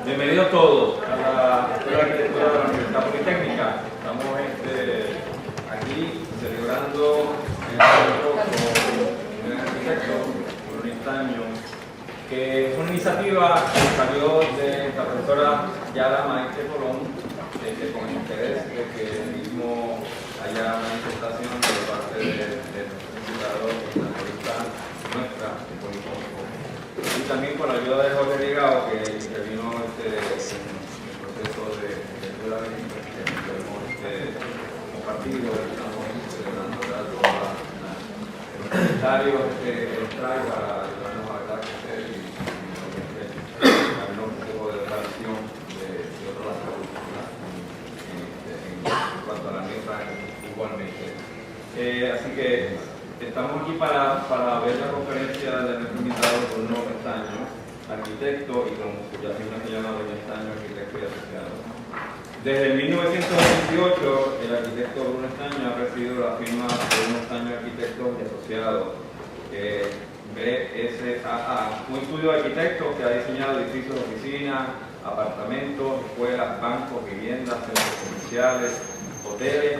Bienvenidos todos a la Escuela de Arquitectura de la Universidad Politécnica. Estamos aquí celebrando el encuentro con un arquitecto, un Estaño, que es una iniciativa que salió de la profesora Yara Maite Colón, con el interés de que mismo haya manifestación por parte de nuestros invitados y la revista nuestra, y también con la ayuda de Jorge Rigao, que intervino en el proceso de lectura que hemos compartido. Estamos celebrando los comentarios que nos trae para ayudarnos a hablar con ustedes y un poco de relación de otras culturas en cuanto a la mesa igualmente. Así que estamos aquí para ver la conferencia de nuestro invitado Bruno Estaño, arquitecto y como cuya firma se llama Bruno Estaño, arquitecto y asociado. Desde 1928, el arquitecto Bruno Estaño ha recibido la firma Bruno Estaño Arquitectos y Asociados, BSAA, un estudio de arquitectos que ha diseñado edificios de oficinas, apartamentos, escuelas, bancos, viviendas, centros comerciales, hoteles,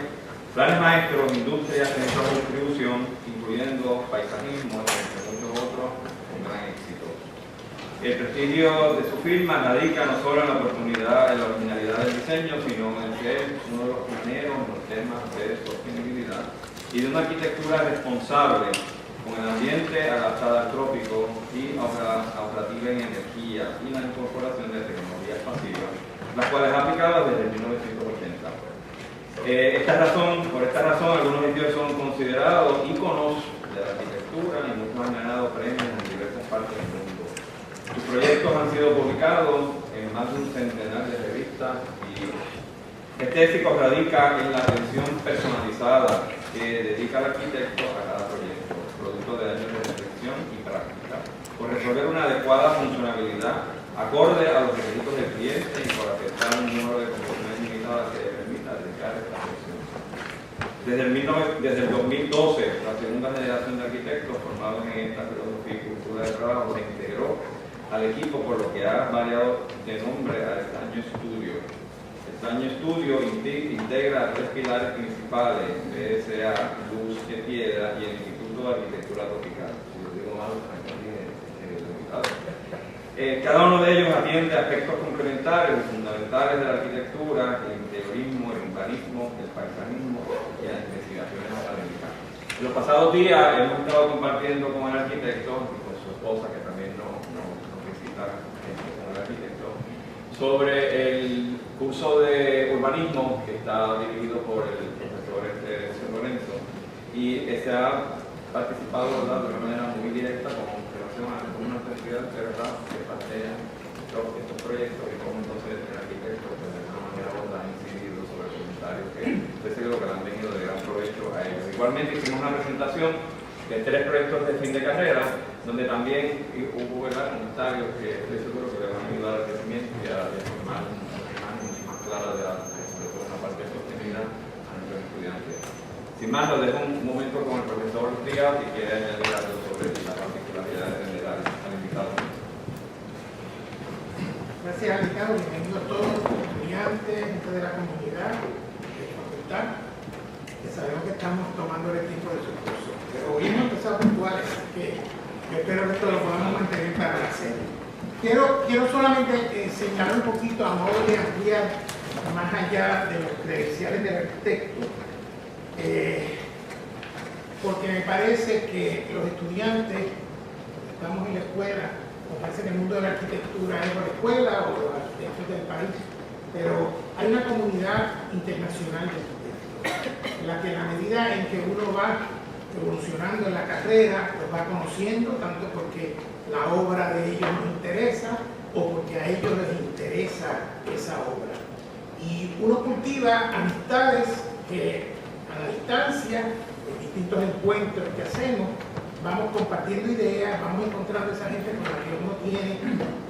planes maestros, industrias, centros de distribución, incluyendo paisajismo, entre muchos otros, con gran éxito. El prestigio de su firma radica no solo en la oportunidad, en la originalidad del diseño, sino en ser uno de los pioneros en los temas de sostenibilidad y de una arquitectura responsable con el ambiente adaptada al trópico y ahorrativa en energía y la incorporación de tecnologías pasivas, las cuales ha aplicado desde 1980. Por esta razón, algunos sitios son considerados íconos de la arquitectura y muchos han ganado premios en diversas partes del mundo. Sus proyectos han sido publicados en más de un centenar de revistas y este éxito radica en la atención personalizada que dedica el arquitecto a cada proyecto, producto de años de reflexión y práctica, por resolver una adecuada funcionalidad acorde a los requisitos del cliente y por aceptar un número de condiciones limitadas que permita dedicar esta función. Desde el 2012, la segunda generación de arquitectos formados en esta filosofía y cultura de trabajo se integró al equipo, por lo que ha variado de nombre al Estaño Studio. El Estaño Studio integra tres pilares principales: BSA, Luz de Piedra y el Instituto de Arquitectura Tropical. Si lo digo mal, cada uno de ellos atiende aspectos complementarios y fundamentales de la arquitectura, el interiorismo, el urbanismo, el paisajismo y las investigaciones académicas. En los pasados días hemos estado compartiendo con el arquitecto y con su esposa, que también nos visita con el arquitecto, sobre el curso de urbanismo que está dirigido por el profesor Lorenzo, y se ha participado, ¿verdad?, de una manera muy directa con relación a algunos estudiantes, ¿verdad?, que plantean estos proyectos y cómo entonces el arquitecto de alguna manera ha incidido sobre los comentarios que estoy seguro que le han venido de gran provecho a ellos. Igualmente hicimos una presentación de 3 proyectos de fin de carrera, donde también hubo, ¿verdad?, comentarios que estoy seguro que le van a ayudar al crecimiento y a formar una imagen mucho más clara sobre todo una parte de sostenibilidad a nuestros estudiantes. Sin más, lo dejo un momento con el profesor Rigao, si quiere añadir algo sobre la particularidad al invitado. Gracias, Ricardo. Bienvenidos todos, estudiantes, gente de la comunidad, de la facultad, que sabemos que estamos tomando el tiempo de su curso. Pero hoy hemos empezado puntuales, así que yo espero que esto lo podamos mantener para la serie. Quiero solamente señalar un poquito a modo de ampliar más allá de los credenciales del arquitecto, porque me parece que los estudiantes estamos en la escuela, nos parece que el mundo de la arquitectura es la escuela o los arquitectos del país, pero hay una comunidad internacional de arquitectos, en la que a la medida en que uno va evolucionando en la carrera, los va conociendo, tanto porque la obra de ellos nos interesa o porque a ellos les interesa esa obra. Y uno cultiva amistades que a la distancia, en distintos encuentros que hacemos, vamos compartiendo ideas, vamos encontrando esa gente con la que uno tiene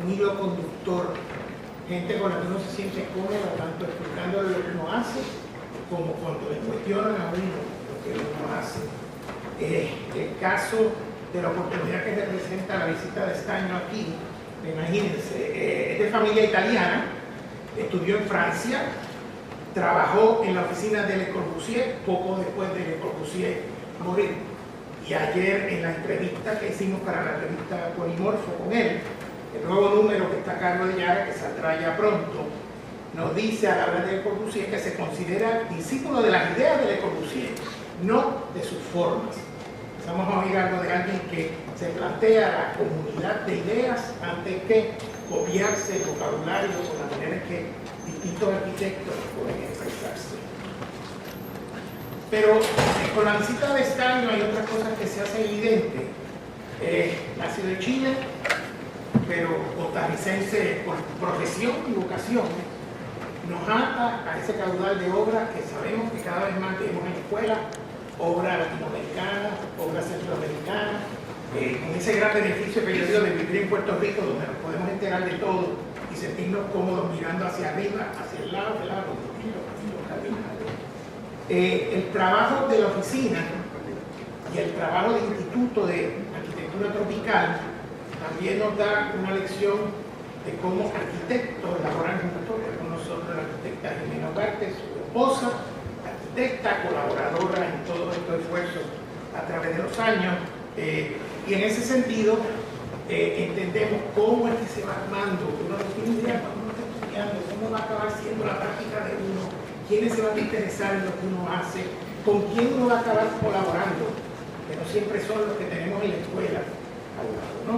un hilo conductor, gente con la que uno se siente cómodo, tanto explicándole lo que uno hace, como cuando le cuestionan a uno lo que uno hace. El caso de la oportunidad que representa la visita de Stagno aquí, imagínense, es de familia italiana, estudió en Francia, trabajó en la oficina de Le Corbusier poco después de Le Corbusier morir. Y ayer en la entrevista que hicimos para la revista Polimorfo con él, el nuevo número que está a cargo de Yara, que saldrá ya pronto, nos dice al hablar de Le Corbusier que se considera discípulo de las ideas de Le Corbusier, no de sus formas. Vamos a oír algo de alguien que se plantea la comunidad de ideas antes que copiarse el vocabulario con la manera en que distintos arquitectos pueden expresarse. Pero con la visita de Stagno hay otras cosas que se hacen evidentes. Nacido en Chile, pero costarricense por profesión y vocación, nos ata a ese caudal de obras que sabemos que cada vez más tenemos en la escuela, obra latinoamericana, obra centroamericana, con ese gran beneficio que yo digo de vivir en Puerto Rico, donde nos podemos enterar de todo y sentirnos cómodos mirando hacia arriba, hacia el lado, caminando. El trabajo de la oficina y el trabajo del Instituto de Arquitectura Tropical también nos da una lección de cómo arquitectos elaboran juntos con nosotros, la arquitecta Jimena Ugarte, su esposa, arquitecta, colaboradora en todos estos esfuerzos a través de los años, y en ese sentido entendemos cómo es que se va armando, uno no tiene idea cuando uno está estudiando, cómo va a acabar siendo la práctica de uno, quiénes se van a interesar en lo que uno hace, con quién uno va a acabar colaborando, que no siempre son los que tenemos en la escuela al lado, ¿no?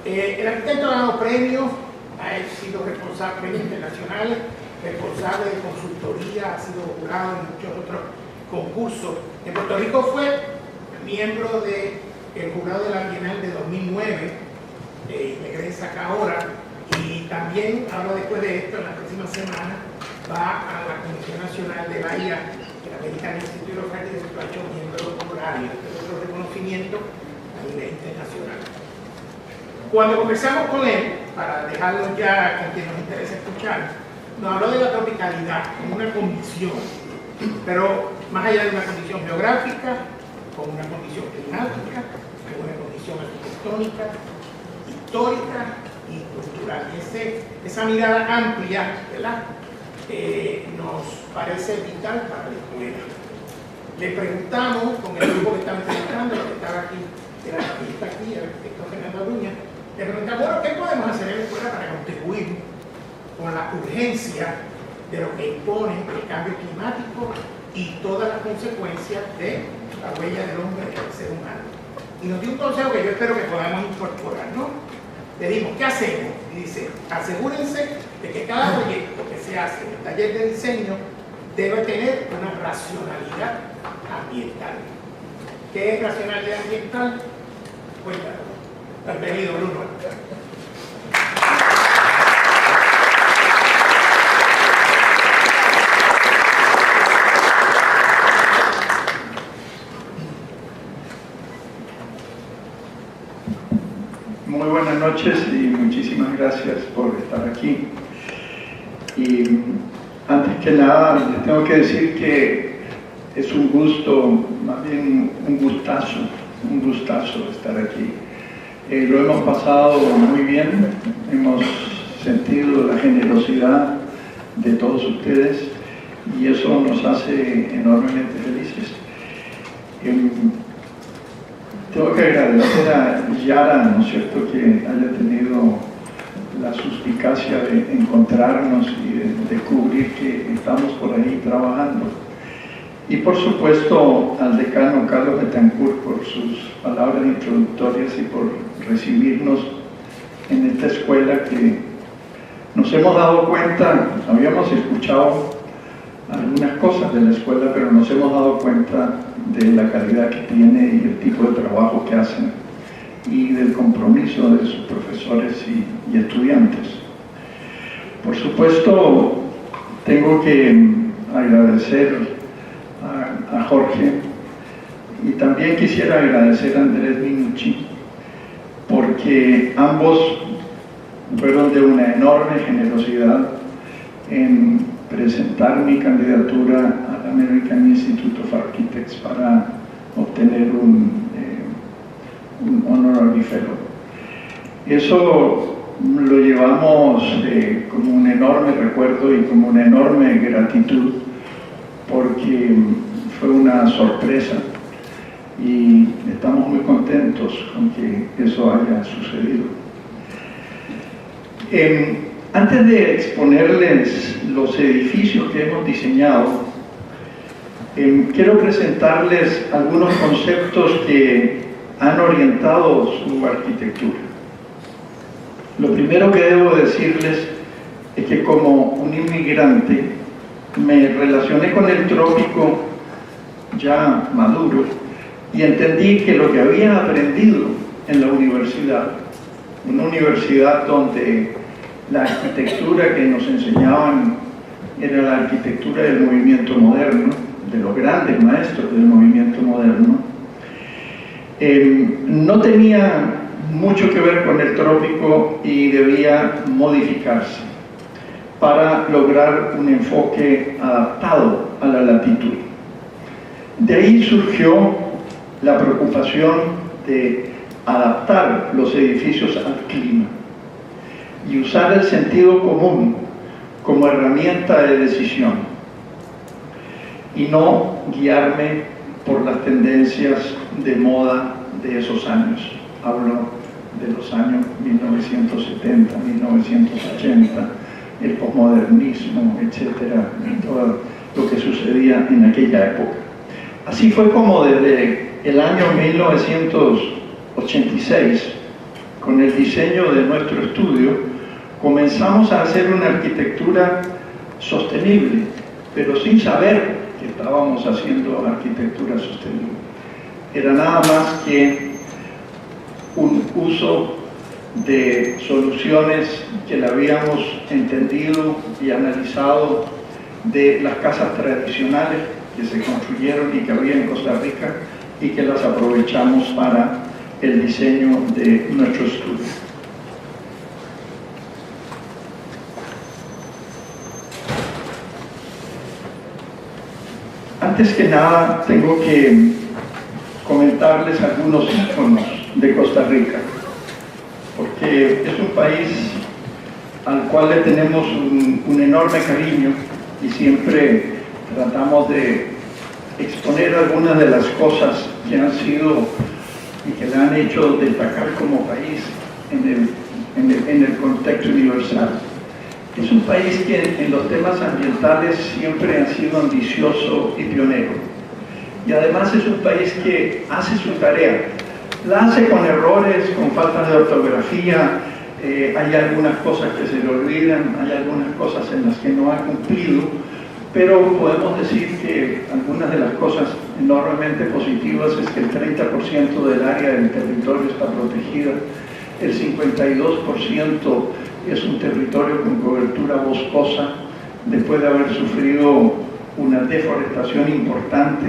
El arquitecto ha ganado premios, ha sido responsable de premios internacionales, responsable de consultoría, ha sido jurado en muchos otros concursos. En Puerto Rico fue miembro del jurado de la Bienal de 2009, y regresa acá ahora, y también, ahora después de esto, en la próxima semana, va a la Comisión Nacional de Bahía, el American Institute of Architects, ha hecho miembro honorario, este es otro reconocimiento a nivel internacional. Cuando conversamos con él, para dejarlo ya con quien nos interesa escuchar, nos habló de la tropicalidad como una condición, pero más allá de una condición geográfica, como una condición climática, como una condición arquitectónica, histórica y cultural. Esa mirada amplia, ¿verdad? Nos parece vital para la escuela. Le preguntamos con el grupo que estaba entrevistando, el que estaba aquí, el arquitecto aquí, el arquitecto Fernando Aruña, le preguntamos, bueno, ¿qué podemos hacer en la escuela para contribuir con la urgencia de lo que impone el cambio climático y todas las consecuencias de la huella del hombre en el ser humano? Y nos dio un consejo que yo espero que podamos incorporar, ¿no? Le dimos, ¿qué hacemos? Y dice, asegúrense de que cada proyecto que se hace en el taller de diseño debe tener una racionalidad ambiental. ¿Qué es racionalidad ambiental? Cuéntanos. Bienvenido, Bruno. Muy buenas noches y muchísimas gracias por estar aquí. Y antes que nada les tengo que decir que es un gusto, más bien un gustazo estar aquí. Lo hemos pasado muy bien, hemos sentido la generosidad de todos ustedes y eso nos hace enormemente felices. Tengo que agradecer a Yara, ¿no es cierto?, que haya tenido la suspicacia de encontrarnos y de descubrir que estamos por ahí trabajando. y por supuesto al decano Carlos Betancourt por sus palabras introductorias y por recibirnos en esta escuela que nos hemos dado cuenta, habíamos escuchado algunas cosas de la escuela, pero nos hemos dado cuenta de la calidad que tiene y el tipo de trabajo que hacen y del compromiso de sus profesores y estudiantes. Por supuesto, tengo que agradecer a Jorge y también quisiera agradecer a Andrés Minucci porque ambos fueron de una enorme generosidad en presentar mi candidatura al American Institute of Architects para obtener un honorary fellow. Eso lo llevamos como un enorme recuerdo y como una enorme gratitud porque fue una sorpresa y estamos muy contentos con que eso haya sucedido. Antes de exponerles los edificios que hemos diseñado, quiero presentarles algunos conceptos que han orientado su arquitectura. Lo primero que debo decirles es que como un inmigrante me relacioné con el trópico ya maduro y entendí que lo que había aprendido en la universidad, una universidad donde la arquitectura que nos enseñaban era la arquitectura del movimiento moderno, de los grandes maestros del movimiento moderno, no tenía mucho que ver con el trópico y debía modificarse para lograr un enfoque adaptado a la latitud. De ahí surgió la preocupación de adaptar los edificios al clima y usar el sentido común como herramienta de decisión y no guiarme por las tendencias de moda de esos años. Hablo de los años 1970, 1980, el posmodernismo, etcétera, todo lo que sucedía en aquella época. Así fue como desde el año 1986, con el diseño de nuestro estudio, comenzamos a hacer una arquitectura sostenible, pero sin saber que estábamos haciendo arquitectura sostenible. Era nada más que un uso de soluciones que la habíamos entendido y analizado de las casas tradicionales que se construyeron y que había en Costa Rica y que las aprovechamos para el diseño de nuestro estudio. Antes que nada, tengo que comentarles algunos íconos de Costa Rica, porque es un país al cual le tenemos un enorme cariño y siempre tratamos de exponer algunas de las cosas que han sido y que le han hecho destacar como país en el contexto universal. Es un país que en los temas ambientales siempre ha sido ambicioso y pionero. Y además es un país que hace su tarea. La hace con errores, con faltas de ortografía, hay algunas cosas que se le olvidan, hay algunas cosas en las que no ha cumplido, pero podemos decir que algunas de las cosas enormemente positivas es que el 30% del área del territorio está protegida, el 52% es un territorio con cobertura boscosa, después de haber sufrido una deforestación importante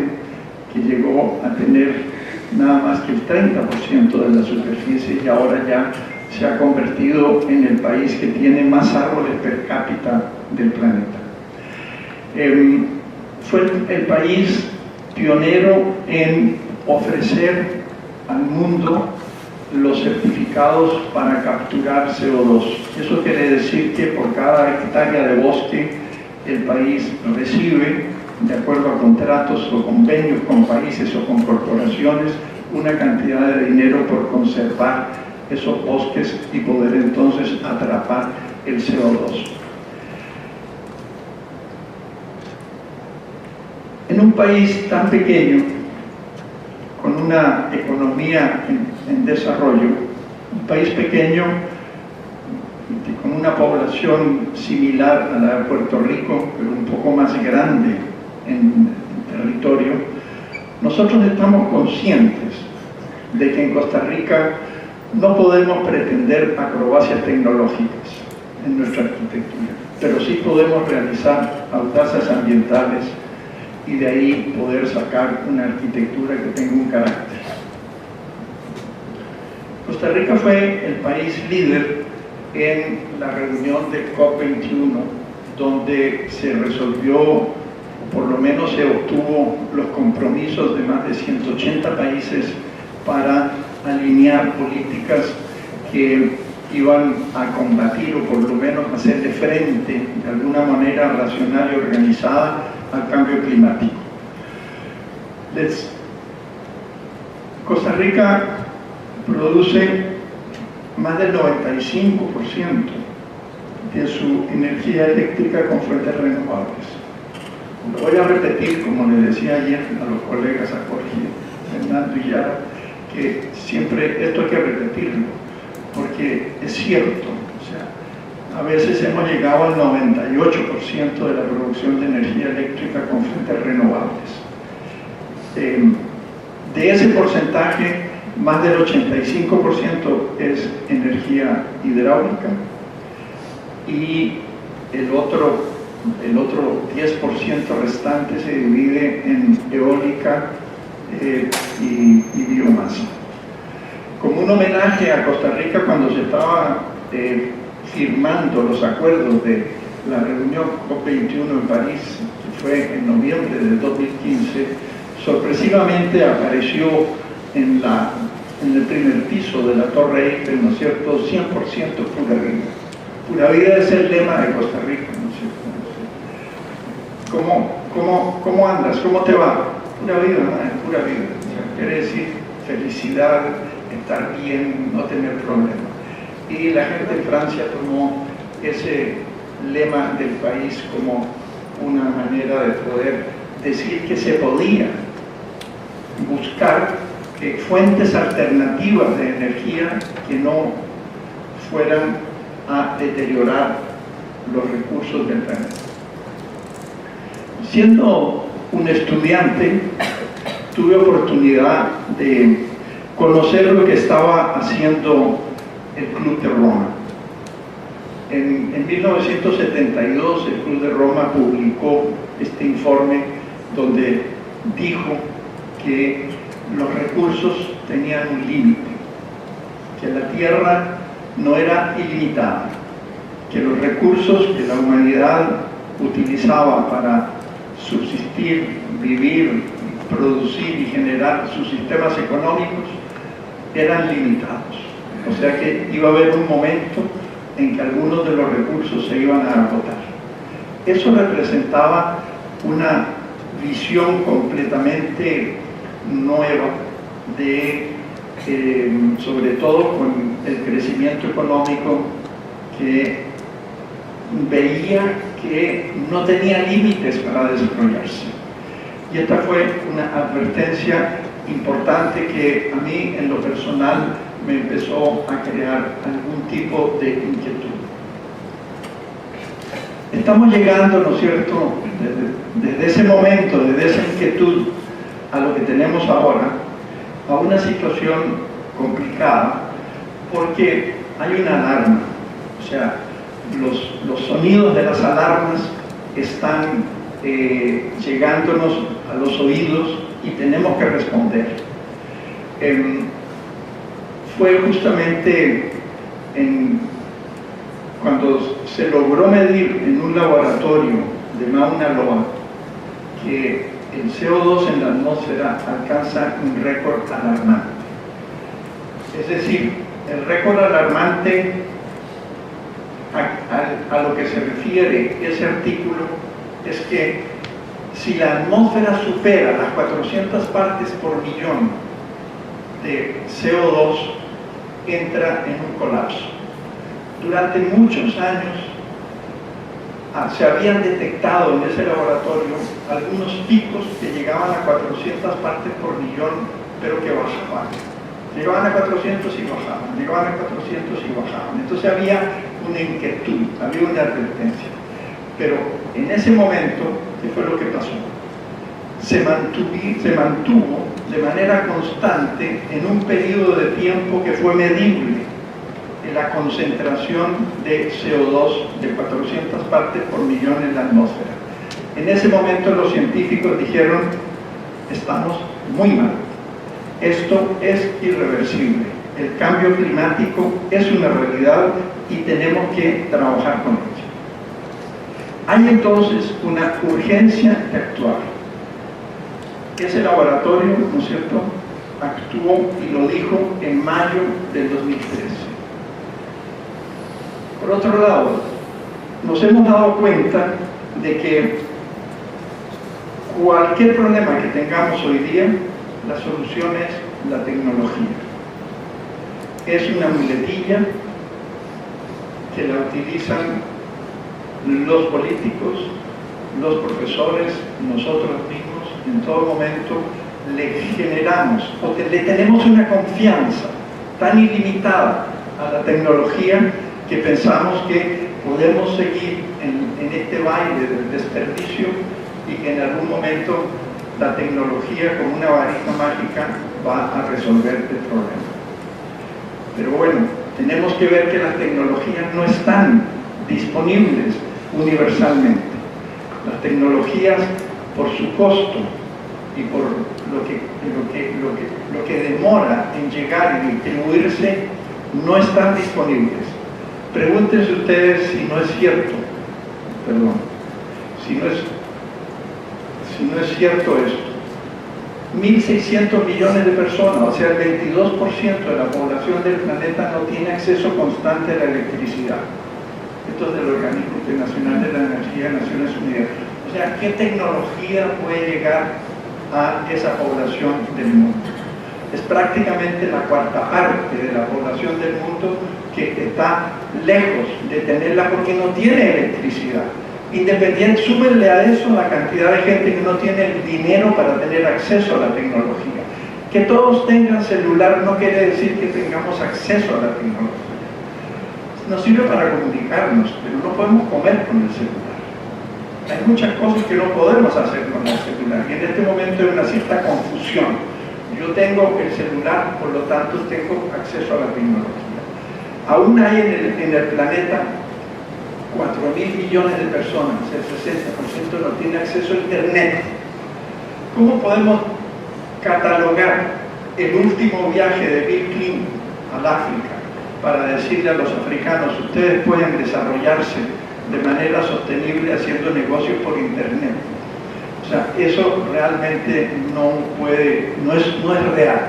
que llegó a tener nada más que el 30% de la superficie y ahora ya se ha convertido en el país que tiene más árboles per cápita del planeta. Fue el país pionero en ofrecer al mundo los certificados para capturar CO2. Eso quiere decir que por cada hectárea de bosque el país recibe, de acuerdo a contratos o convenios con países o con corporaciones, una cantidad de dinero por conservar esos bosques y poder entonces atrapar el CO2. En un país tan pequeño, con una economía en desarrollo, un país pequeño con una población similar a la de Puerto Rico, pero un poco más grande en territorio, nosotros estamos conscientes de que en Costa Rica no podemos pretender acrobacias tecnológicas en nuestra arquitectura, pero sí podemos realizar audacias ambientales y de ahí poder sacar una arquitectura que tenga un carácter. Costa Rica fue el país líder en la reunión de COP21, donde se resolvió, o por lo menos se obtuvo los compromisos de más de 180 países para alinear políticas que iban a combatir o por lo menos hacerle frente de alguna manera racional y organizada al cambio climático. Costa Rica produce más del 95% de su energía eléctrica con fuentes renovables. Lo voy a repetir, como le decía ayer a los colegas, a Jorge, Fernando y Yara, que siempre esto hay que repetirlo, porque es cierto. O sea, a veces hemos llegado al 98% de la producción de energía eléctrica con fuentes renovables. De ese porcentaje, más del 85% es energía hidráulica y el otro 10% restante se divide en eólica y biomasa. Como un homenaje a Costa Rica, cuando se estaba firmando los acuerdos de la reunión COP21 en París, que fue en noviembre de 2015, sorpresivamente apareció en el primer piso de la Torre Eiffel, ¿no es cierto?, 100% pura vida. Pura vida es el lema de Costa Rica, ¿no es cierto? ¿Cómo andas? ¿Cómo te va? Pura vida, ¿no? Pura vida. O sea, quiere decir felicidad, estar bien, no tener problemas. Y la gente de Francia tomó ese lema del país como una manera de poder decir que se podía buscar fuentes alternativas de energía que no fueran a deteriorar los recursos del planeta. Siendo un estudiante, tuve oportunidad de conocer lo que estaba haciendo el Club de Roma. En 1972 el Club de Roma publicó este informe donde dijo que los recursos tenían un límite, que la Tierra no era ilimitada, que los recursos que la humanidad utilizaba para subsistir, vivir, producir y generar sus sistemas económicos eran limitados. O sea que iba a haber un momento en que algunos de los recursos se iban a agotar. Eso representaba una visión completamente nueva sobre todo con el crecimiento económico, que veía que no tenía límites para desarrollarse. Y esta fue una advertencia importante que a mí en lo personal me empezó a crear algún tipo de inquietud. Estamos llegando, ¿no es cierto?, desde ese momento, desde esa inquietud a lo que tenemos ahora, a una situación complicada, porque hay una alarma. O sea, los sonidos de las alarmas están llegándonos a los oídos y tenemos que responder. Fue justamente cuando se logró medir en un laboratorio de Mauna Loa que el CO2 en la atmósfera alcanza un récord alarmante. Es decir, el récord alarmante a lo que se refiere ese artículo es que si la atmósfera supera las 400 partes por millón de CO2, entra en un colapso. Durante muchos años se habían detectado en ese laboratorio algunos picos que llegaban a 400 partes por millón, pero que bajaban. Llegaban a 400 y bajaban, llegaban a 400 y bajaban. Entonces había una inquietud, había una advertencia. Pero en ese momento, ¿qué fue lo que pasó? Se mantuvo de manera constante en un periodo de tiempo que fue medible en la concentración de CO2 de 400 partes por millón en la atmósfera. En ese momento los científicos dijeron, estamos muy mal, esto es irreversible, el cambio climático es una realidad y tenemos que trabajar con ello. Hay entonces una urgencia de actuar. Ese laboratorio, ¿no es cierto?, actuó y lo dijo en mayo del 2013. Por otro lado, nos hemos dado cuenta de que cualquier problema que tengamos hoy día, la solución es la tecnología. Es una muletilla que la utilizan los políticos, los profesores, nosotros mismos, en todo momento le generamos o le tenemos una confianza tan ilimitada a la tecnología que pensamos que podemos seguir en este baile del desperdicio y que en algún momento la tecnología como una varita mágica va a resolver el problema. Pero bueno, tenemos que ver que las tecnologías no están disponibles universalmente. Las tecnologías, por su costo y por lo que demora en llegar y distribuirse, no están disponibles. Pregúntense ustedes si no es cierto, si no es cierto esto. 1.600 millones de personas, o sea, el 22% de la población del planeta no tiene acceso constante a la electricidad. Esto es del Organismo Internacional de la Energía de Naciones Unidas. O sea, ¿qué tecnología puede llegar a esa población del mundo? Es prácticamente la cuarta parte de la población del mundo que está lejos de tenerla porque no tiene electricidad. Independiente, súmenle a eso la cantidad de gente que no tiene el dinero para tener acceso a la tecnología. Que todos tengan celular no quiere decir que tengamos acceso a la tecnología. Nos sirve para comunicarnos, pero no podemos comer con el celular. Hay muchas cosas que no podemos hacer con el celular y en este momento hay una cierta confusión. Yo tengo el celular, por lo tanto tengo acceso a la tecnología. Aún hay en el planeta 4.000 millones de personas, el 60% no tiene acceso a Internet. ¿Cómo podemos catalogar el último viaje de Bill Clinton al África para decirle a los africanos, ustedes pueden desarrollarse de manera sostenible haciendo negocios por Internet? O sea, eso realmente no es real.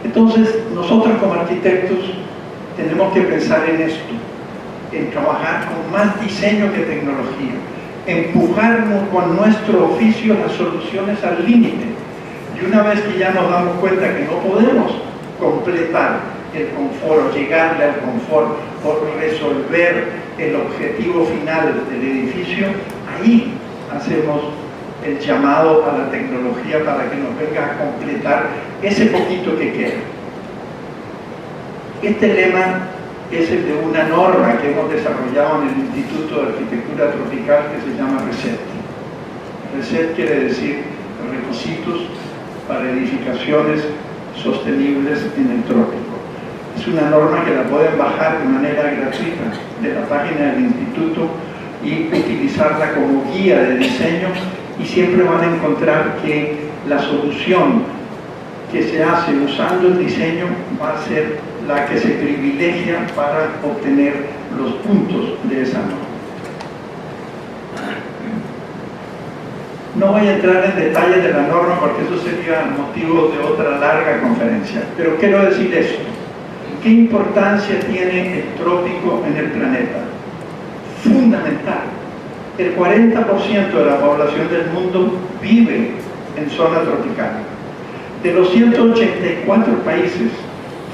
Entonces, nosotros como arquitectos tenemos que pensar en esto, en trabajar con más diseño que tecnología, empujarnos con nuestro oficio las soluciones al límite. Y una vez que ya nos damos cuenta que no podemos completar el confort o llegarle al confort por resolver el objetivo final del edificio, ahí hacemos el llamado a la tecnología para que nos venga a completar ese poquito que queda. Este lema es el de una norma que hemos desarrollado en el Instituto de Arquitectura Tropical que se llama RESET. RESET quiere decir requisitos para edificaciones sostenibles en el trópico. Es una norma que la pueden bajar de manera gratuita de la página del instituto y utilizarla como guía de diseño, y siempre van a encontrar que la solución que se hace usando el diseño va a ser la que se privilegia para obtener los puntos de esa norma. No voy a entrar en detalles de la norma porque eso sería motivo de otra larga conferencia, pero quiero decir esto. ¿Qué importancia tiene el trópico en el planeta? Fundamental. El 40% de la población del mundo vive en zona tropical. De los 184 países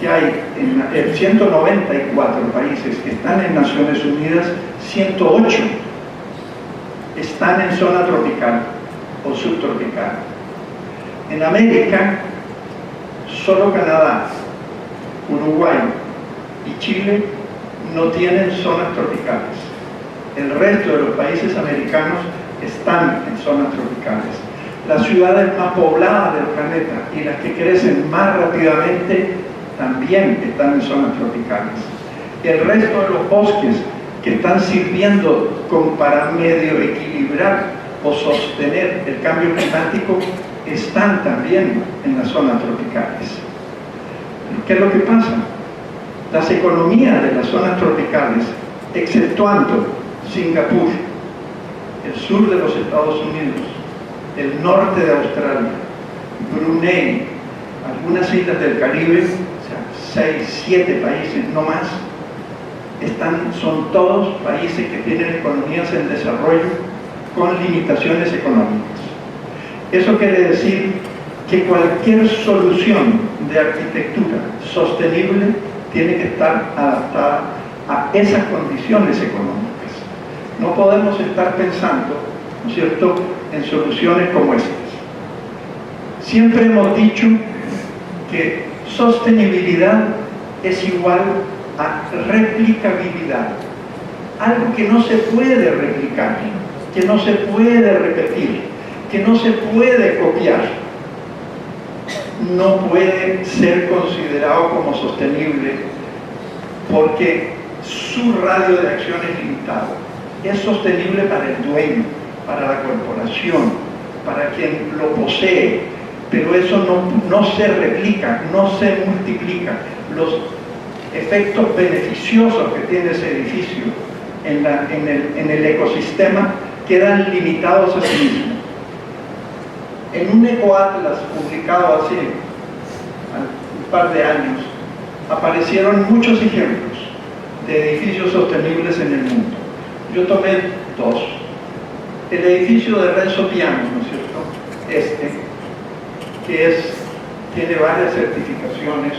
que hay en 194 países que están en Naciones Unidas, 108 están en zona tropical o subtropical. En América, solo Canadá, Uruguay y Chile no tienen zonas tropicales. El resto de los países americanos están en zonas tropicales. Las ciudades más pobladas del planeta y las que crecen más rápidamente también están en zonas tropicales. El resto de los bosques que están sirviendo como para medio equilibrar o sostener el cambio climático están también en las zonas tropicales. ¿Qué es lo que pasa? Las economías de las zonas tropicales, exceptuando Singapur, el sur de los Estados Unidos, el norte de Australia, Brunei, algunas islas del Caribe, o sea, 6, 7 países, no más, son todos países que tienen economías en desarrollo con limitaciones económicas. Eso quiere decir que cualquier solución de arquitectura sostenible tiene que estar adaptada a esas condiciones económicas. No podemos estar pensando, ¿no es cierto?, en soluciones como estas. Siempre hemos dicho que sostenibilidad es igual a replicabilidad. Algo que no se puede replicar, que no se puede repetir, que no se puede copiar, no puede ser considerado como sostenible porque su radio de acción es limitado. Es sostenible para el dueño, para la corporación, para quien lo posee, pero eso no se replica, no se multiplica. Los efectos beneficiosos que tiene ese edificio en el ecosistema quedan limitados a sí mismos. En un ecoatlas publicado hace un par de años, aparecieron muchos ejemplos de edificios sostenibles en el mundo. Yo tomé 2. El edificio de Renzo Piano, ¿no es cierto? Que tiene varias certificaciones.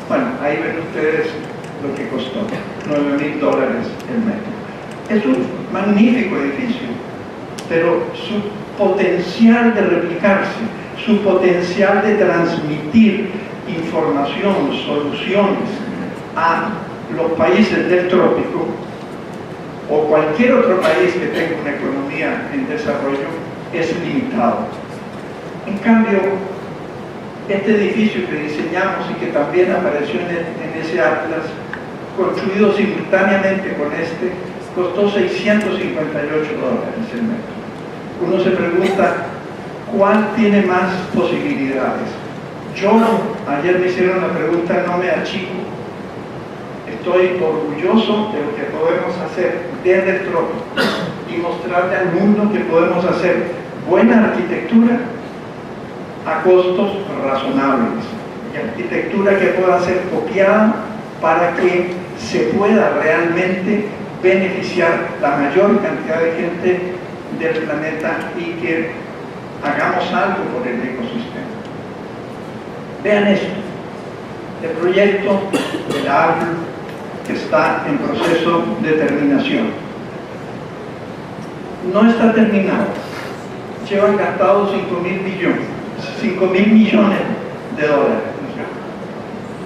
Bueno, ahí ven ustedes lo que costó, $9.000 el metro. Es un magnífico edificio, pero su potencial de replicarse, su potencial de transmitir información, soluciones a los países del trópico o cualquier otro país que tenga una economía en desarrollo es limitado. En cambio, este edificio que diseñamos y que también apareció en ese atlas, construido simultáneamente con costó $658 el metro. Uno se pregunta, ¿cuál tiene más posibilidades? Ayer me hicieron la pregunta, no me achico. Estoy orgulloso de lo que podemos hacer desde el trópico y mostrarle al mundo que podemos hacer buena arquitectura a costos razonables y arquitectura que pueda ser copiada para que se pueda realmente beneficiar la mayor cantidad de gente del planeta y que hagamos algo por el ecosistema. Vean esto, el proyecto del árbol que está en proceso de terminación. No está terminado, llevan gastados $5.000 millones de dólares.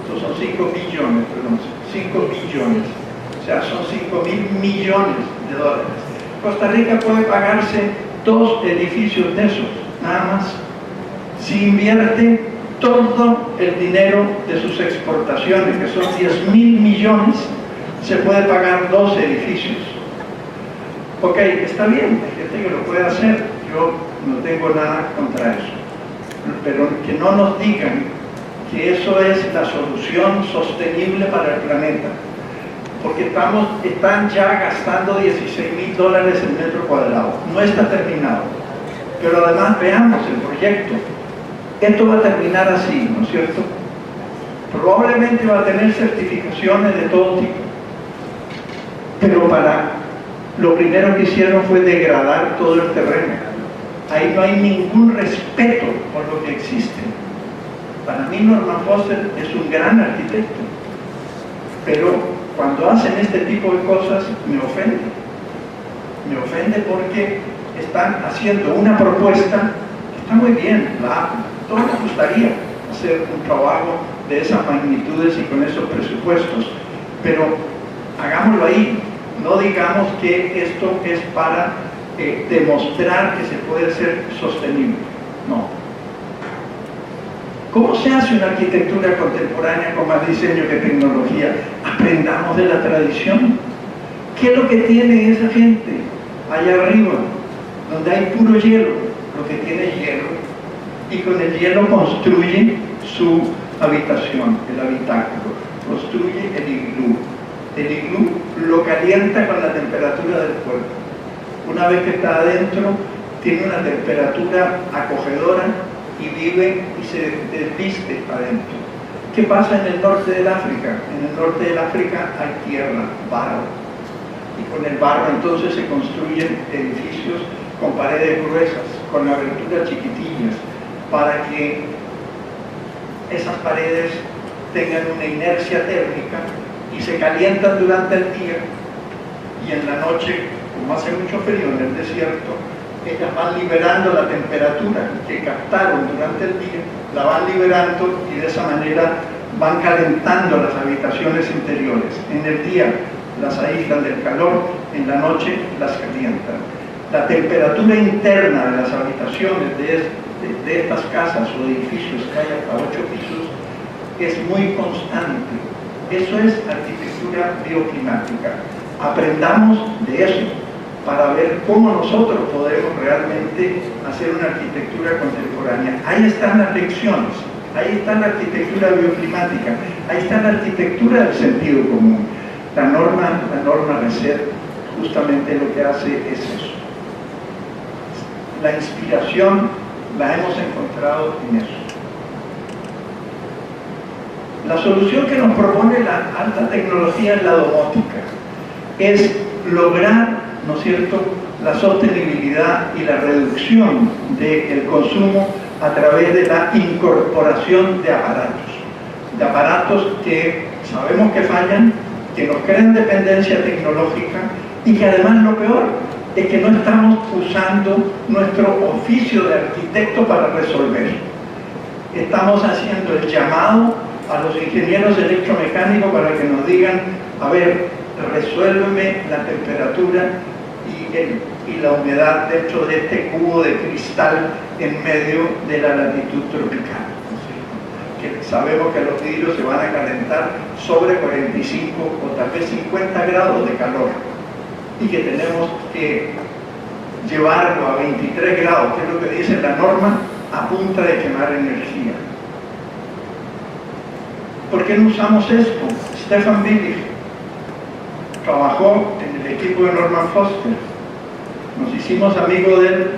Estos son 5 billones, perdón, 5 billones. O sea, son $5.000 millones de dólares. Costa Rica puede pagarse 2 edificios de esos, nada más. Si invierte todo el dinero de sus exportaciones, que son $10.000 millones, se puede pagar 2 edificios. Ok, está bien, hay gente que lo puede hacer, yo no tengo nada contra eso. Pero que no nos digan que eso es la solución sostenible para el planeta, porque están ya gastando $16.000 el metro cuadrado, no está terminado. Pero además veamos el proyecto, esto va a terminar así, ¿no es cierto? Probablemente va a tener certificaciones de todo tipo, pero lo primero que hicieron fue degradar todo el terreno. Ahí no hay ningún respeto por lo que existe. Para mí Norman Foster es un gran arquitecto, pero cuando hacen este tipo de cosas me ofende. Me ofende porque están haciendo una propuesta que está muy bien, todos nos gustaría hacer un trabajo de esas magnitudes y con esos presupuestos, pero hagámoslo ahí, no digamos que esto es para demostrar que se puede ser sostenible, no. ¿Cómo se hace una arquitectura contemporánea con más diseño que tecnología? Aprendamos de la tradición. ¿Qué es lo que tiene esa gente allá arriba, donde hay puro hielo? Lo que tiene hielo, y con el hielo construye su habitación, el habitáculo, construye el iglú. El iglú lo calienta con la temperatura del cuerpo. Una vez que está adentro, tiene una temperatura acogedora y vive y se desviste adentro. ¿Qué pasa en el norte del África? En el norte del África hay tierra, barro. Y con el barro entonces se construyen edificios con paredes gruesas, con aberturas chiquitillas, para que esas paredes tengan una inercia térmica y se calientan durante el día, y en la noche, como hace mucho frío en el desierto, ellas van liberando la temperatura que captaron durante el día, la van liberando y de esa manera van calentando las habitaciones interiores. En el día las aíslan del calor, en la noche las calientan. La temperatura interna de las habitaciones de estas casas o edificios que hay hasta 8 pisos es muy constante. Eso es arquitectura bioclimática. Aprendamos de eso para ver cómo nosotros podemos realmente hacer una arquitectura contemporánea. Ahí están las lecciones, ahí está la arquitectura bioclimática, ahí está la arquitectura del sentido común. La norma Reset justamente lo que hace es eso. La inspiración la hemos encontrado en eso. La solución que nos propone la alta tecnología en la domótica es lograr, ¿no es cierto?, la sostenibilidad y la reducción del consumo a través de la incorporación de aparatos que sabemos que fallan, que nos crean dependencia tecnológica y que además lo peor es que no estamos usando nuestro oficio de arquitecto para resolver. Estamos haciendo el llamado a los ingenieros electromecánicos para que nos digan, a ver, resuélveme la temperatura y la humedad dentro de este cubo de cristal en medio de la latitud tropical. Que sabemos que los vidrios se van a calentar sobre 45 o tal vez 50 grados de calor y que tenemos que llevarlo a 23 grados, que es lo que dice la norma, a punta de quemar energía. ¿Por qué no usamos esto? Stefan Willig trabajó en el equipo de Norman Foster. Nos hicimos amigos de él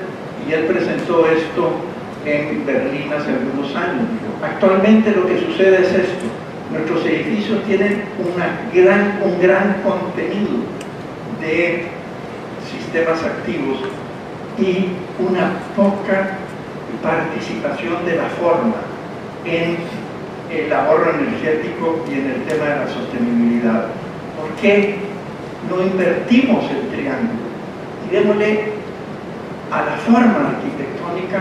y él presentó esto en Berlín hace algunos años. Actualmente lo que sucede es esto. Nuestros edificios tienen un gran contenido de sistemas activos y una poca participación de la forma en el ahorro energético y en el tema de la sostenibilidad. ¿Por qué no invertimos el triángulo y démosle a la forma arquitectónica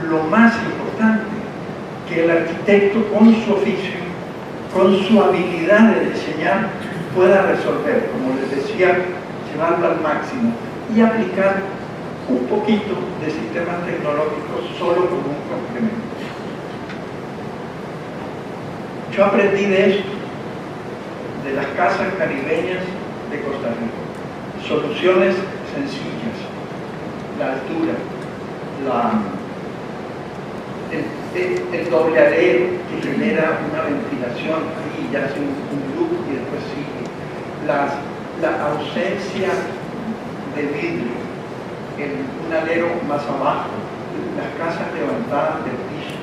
lo más importante, que el arquitecto con su oficio, con su habilidad de diseñar, pueda resolver, como les decía, llevarlo al máximo y aplicar un poquito de sistemas tecnológicos solo como un complemento? Yo aprendí de esto, de las casas caribeñas de Costa Rica. Soluciones sencillas, la altura, el doble alero que genera una ventilación ahí y hace un loop y después sigue, la ausencia de vidrio, un alero más abajo, las casas levantadas del piso,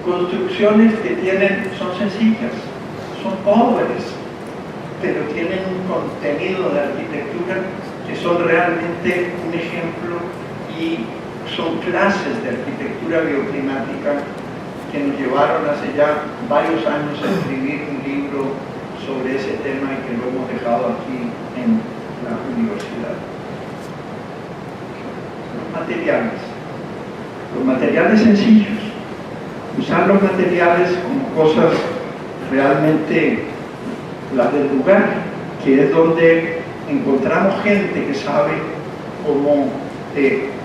construcciones que son sencillas, son pobres, pero tienen un contenido de arquitectura que son realmente un ejemplo y son clases de arquitectura bioclimática que nos llevaron hace ya varios años a escribir un libro sobre ese tema y que lo hemos dejado aquí en la universidad. Los materiales sencillos, usar los materiales como cosas realmente las del lugar, que es donde encontramos gente que sabe cómo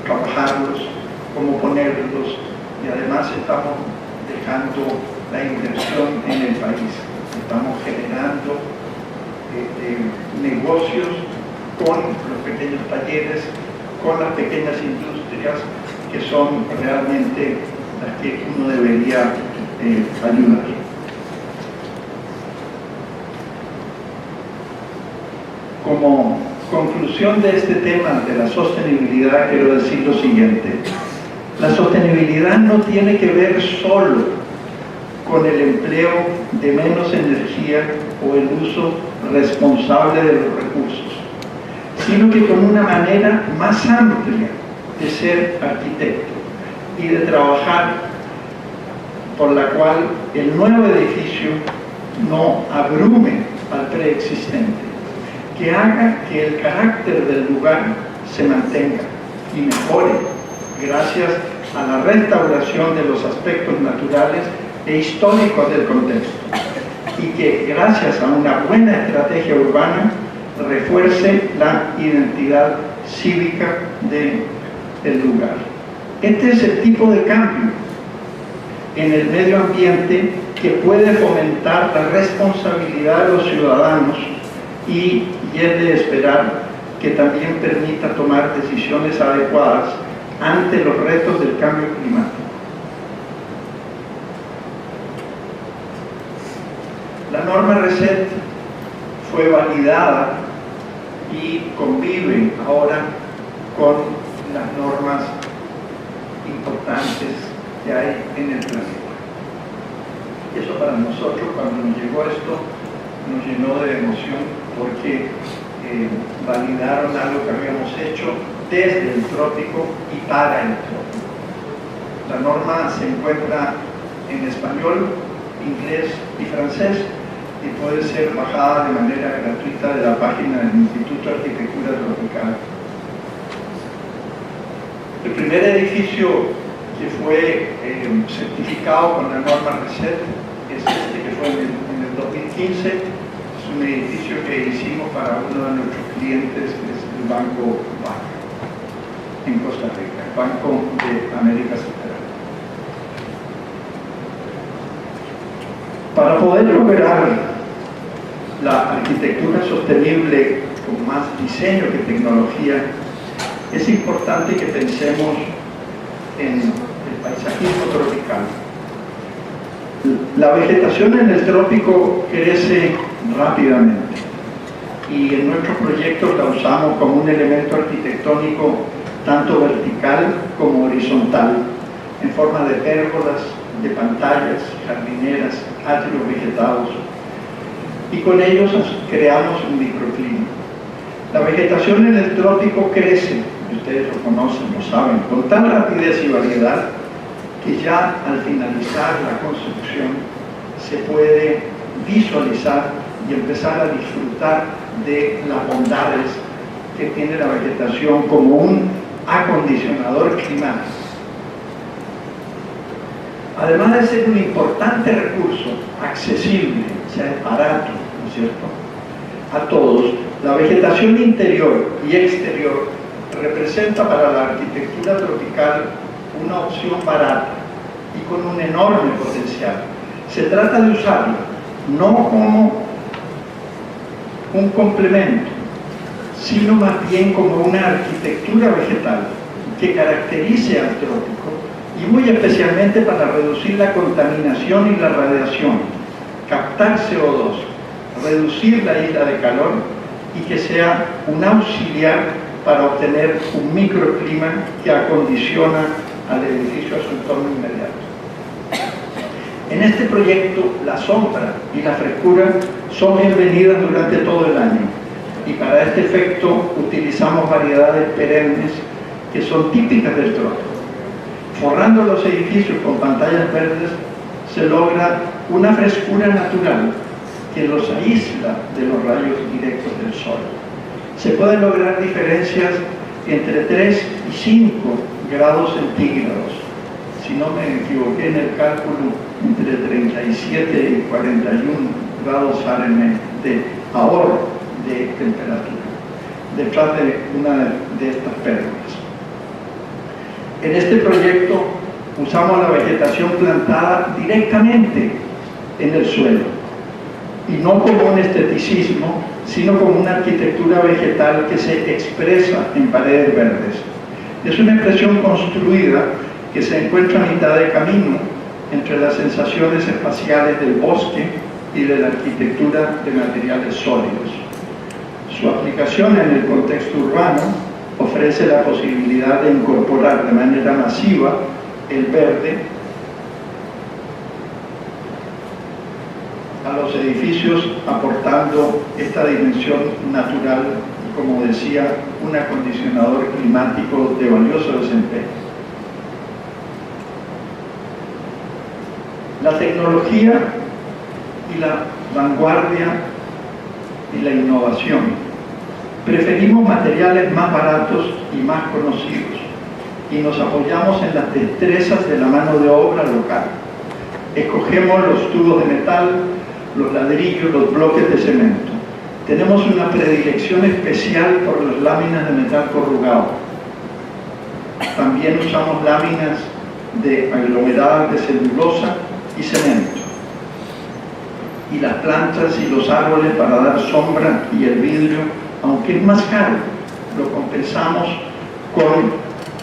trabajarlos, cómo ponerlos, y además estamos dejando la inversión en el país. Estamos generando negocios con los pequeños talleres, con las pequeñas industrias, que son realmente las que uno debería ayudar. Como conclusión de este tema de la sostenibilidad, quiero decir lo siguiente. La sostenibilidad no tiene que ver solo con el empleo de menos energía o el uso responsable de los recursos, sino que con una manera más amplia de ser arquitecto y de trabajar por la cual el nuevo edificio no abrume al preexistente, que haga que el carácter del lugar se mantenga y mejore gracias a la restauración de los aspectos naturales e históricos del contexto, y que gracias a una buena estrategia urbana refuerce la identidad cívica del lugar. Este es el tipo de cambio en el medio ambiente que puede fomentar la responsabilidad de los ciudadanos y es de esperar que también permita tomar decisiones adecuadas ante los retos del cambio climático. La norma RESET fue validada y convive ahora con las normas importantes que hay en el planeta. Eso para nosotros, cuando nos llegó esto, nos llenó de emoción, porque validaron algo que habíamos hecho desde el trópico y para el trópico. La norma se encuentra en español, inglés y francés, y puede ser bajada de manera gratuita de la página del Instituto de Arquitectura Tropical. El primer edificio que fue certificado con la norma RESET es este, que fue en el 2015. Es un edificio que hicimos para uno de nuestros clientes, que es el Banco Baca, en Costa Rica, el Banco de América Central. Para poder lograr la arquitectura sostenible con más diseño que tecnología, es importante que pensemos en el paisajismo tropical. La vegetación en el trópico crece rápidamente y en nuestros proyectos la usamos como un elemento arquitectónico tanto vertical como horizontal, en forma de pérgolas, de pantallas, jardineras, atrios vegetados, y con ellos creamos un microclima. La vegetación en el trópico crece, y ustedes lo conocen, lo saben, con tal rapidez y variedad que ya al finalizar la construcción se puede visualizar y empezar a disfrutar de las bondades que tiene la vegetación como un acondicionador climático. Además de ser un importante recurso, accesible, o sea, barato, ¿no es cierto?, a todos, la vegetación interior y exterior representa para la arquitectura tropical una opción barata y con un enorme potencial. Se trata de usarla no como un complemento, sino más bien como una arquitectura vegetal que caracterice al trópico, y muy especialmente para reducir la contaminación y la radiación, captar CO2, reducir la isla de calor y que sea un auxiliar para obtener un microclima que acondiciona al edificio a su entorno inmediato. En este proyecto, la sombra y la frescura son bienvenidas durante todo el año, y para este efecto utilizamos variedades perennes que son típicas del trópico, forrando los edificios con pantallas verdes se logra una frescura natural que los aísla de los rayos directos del sol. Se pueden lograr diferencias entre 3 y 5 grados centígrados. Si no me equivoqué en el cálculo, entre 37 y 41 grados Fahrenheit de ahorro de temperatura detrás de una de estas pérdidas. En este proyecto usamos la vegetación plantada directamente en el suelo, y no como un esteticismo, sino como una arquitectura vegetal que se expresa en paredes verdes. Es una expresión construida que se encuentra a mitad de camino entre las sensaciones espaciales del bosque y de la arquitectura de materiales sólidos. Su aplicación en el contexto urbano ofrece la posibilidad de incorporar de manera masiva el verde a los edificios, aportando esta dimensión natural y, como decía, un acondicionador climático de valioso desempeño. La tecnología y la vanguardia y la innovación. Preferimos materiales más baratos y más conocidos, y nos apoyamos en las destrezas de la mano de obra local. Escogemos los tubos de metal, los ladrillos, los bloques de cemento. Tenemos una predilección especial por las láminas de metal corrugado. También usamos láminas aglomeradas de celulosa y cemento. Y las plantas y los árboles para dar sombra, y el vidrio, aunque es más caro, lo compensamos con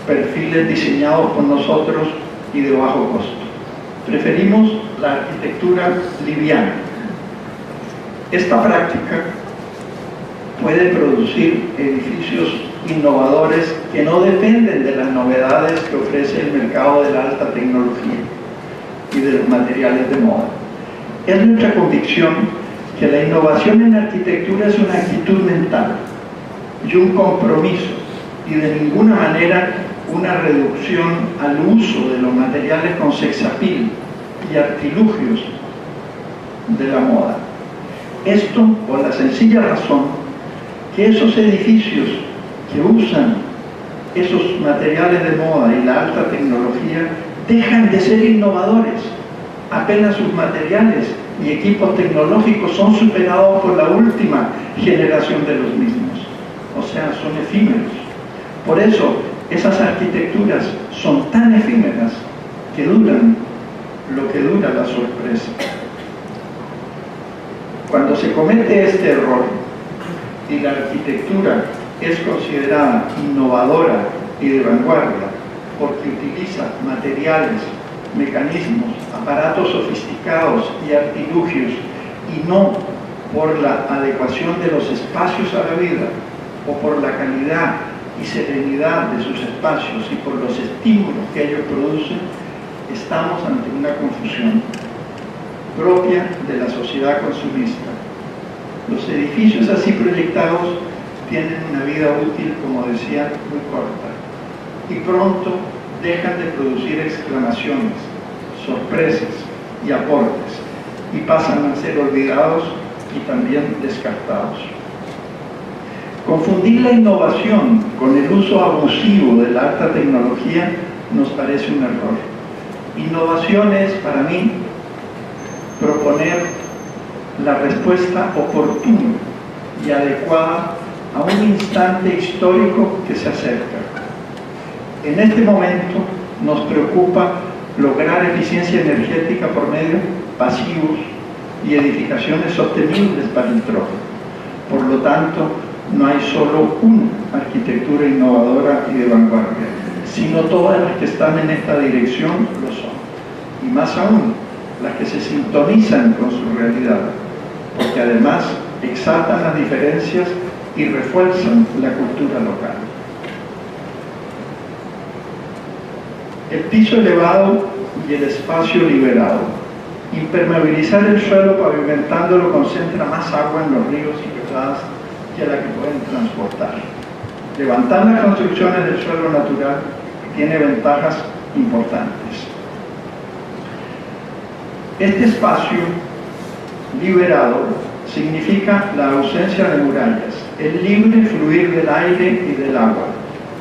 perfiles diseñados por nosotros y de bajo costo. Preferimos la arquitectura liviana. Esta práctica puede producir edificios innovadores que no dependen de las novedades que ofrece el mercado de la alta tecnología y de los materiales de moda. Es nuestra convicción que la innovación en la arquitectura es una actitud mental y un compromiso, y de ninguna manera una reducción al uso de los materiales con sex appeal y artilugios de la moda. Esto por la sencilla razón que esos edificios que usan esos materiales de moda y la alta tecnología dejan de ser innovadores apenas sus materiales y equipos tecnológicos son superados por la última generación de los mismos. O sea, son efímeros. Por eso, esas arquitecturas son tan efímeras que duran lo que dura la sorpresa. Cuando se comete este error y la arquitectura es considerada innovadora y de vanguardia porque utiliza materiales, mecanismos, aparatos sofisticados y artilugios, y no por la adecuación de los espacios a la vida o por la calidad y serenidad de sus espacios y por los estímulos que ellos producen, estamos ante una confusión propia de la sociedad consumista. Los edificios así proyectados tienen una vida útil, como decía, muy corta, y pronto dejan de producir exclamaciones, sorpresas y aportes, y pasan a ser olvidados y también descartados. Confundir la innovación con el uso abusivo de la alta tecnología nos parece un error. Innovación es, para mí, proponer la respuesta oportuna y adecuada a un instante histórico que se acerca. En este momento nos preocupa lograr eficiencia energética por medios pasivos y edificaciones sostenibles para el trópico. Por lo tanto, no hay solo una arquitectura innovadora y de vanguardia, sino todas las que están en esta dirección lo son. Y más aún, las que se sintonizan con su realidad, porque además exaltan las diferencias y refuerzan la cultura local. El piso elevado y el espacio liberado. Impermeabilizar el suelo pavimentándolo concentra más agua en los ríos y quebradas que la que pueden transportar. Levantar las construcciones del suelo natural tiene ventajas importantes. Este espacio liberado significa la ausencia de murallas, el libre fluir del aire y del agua,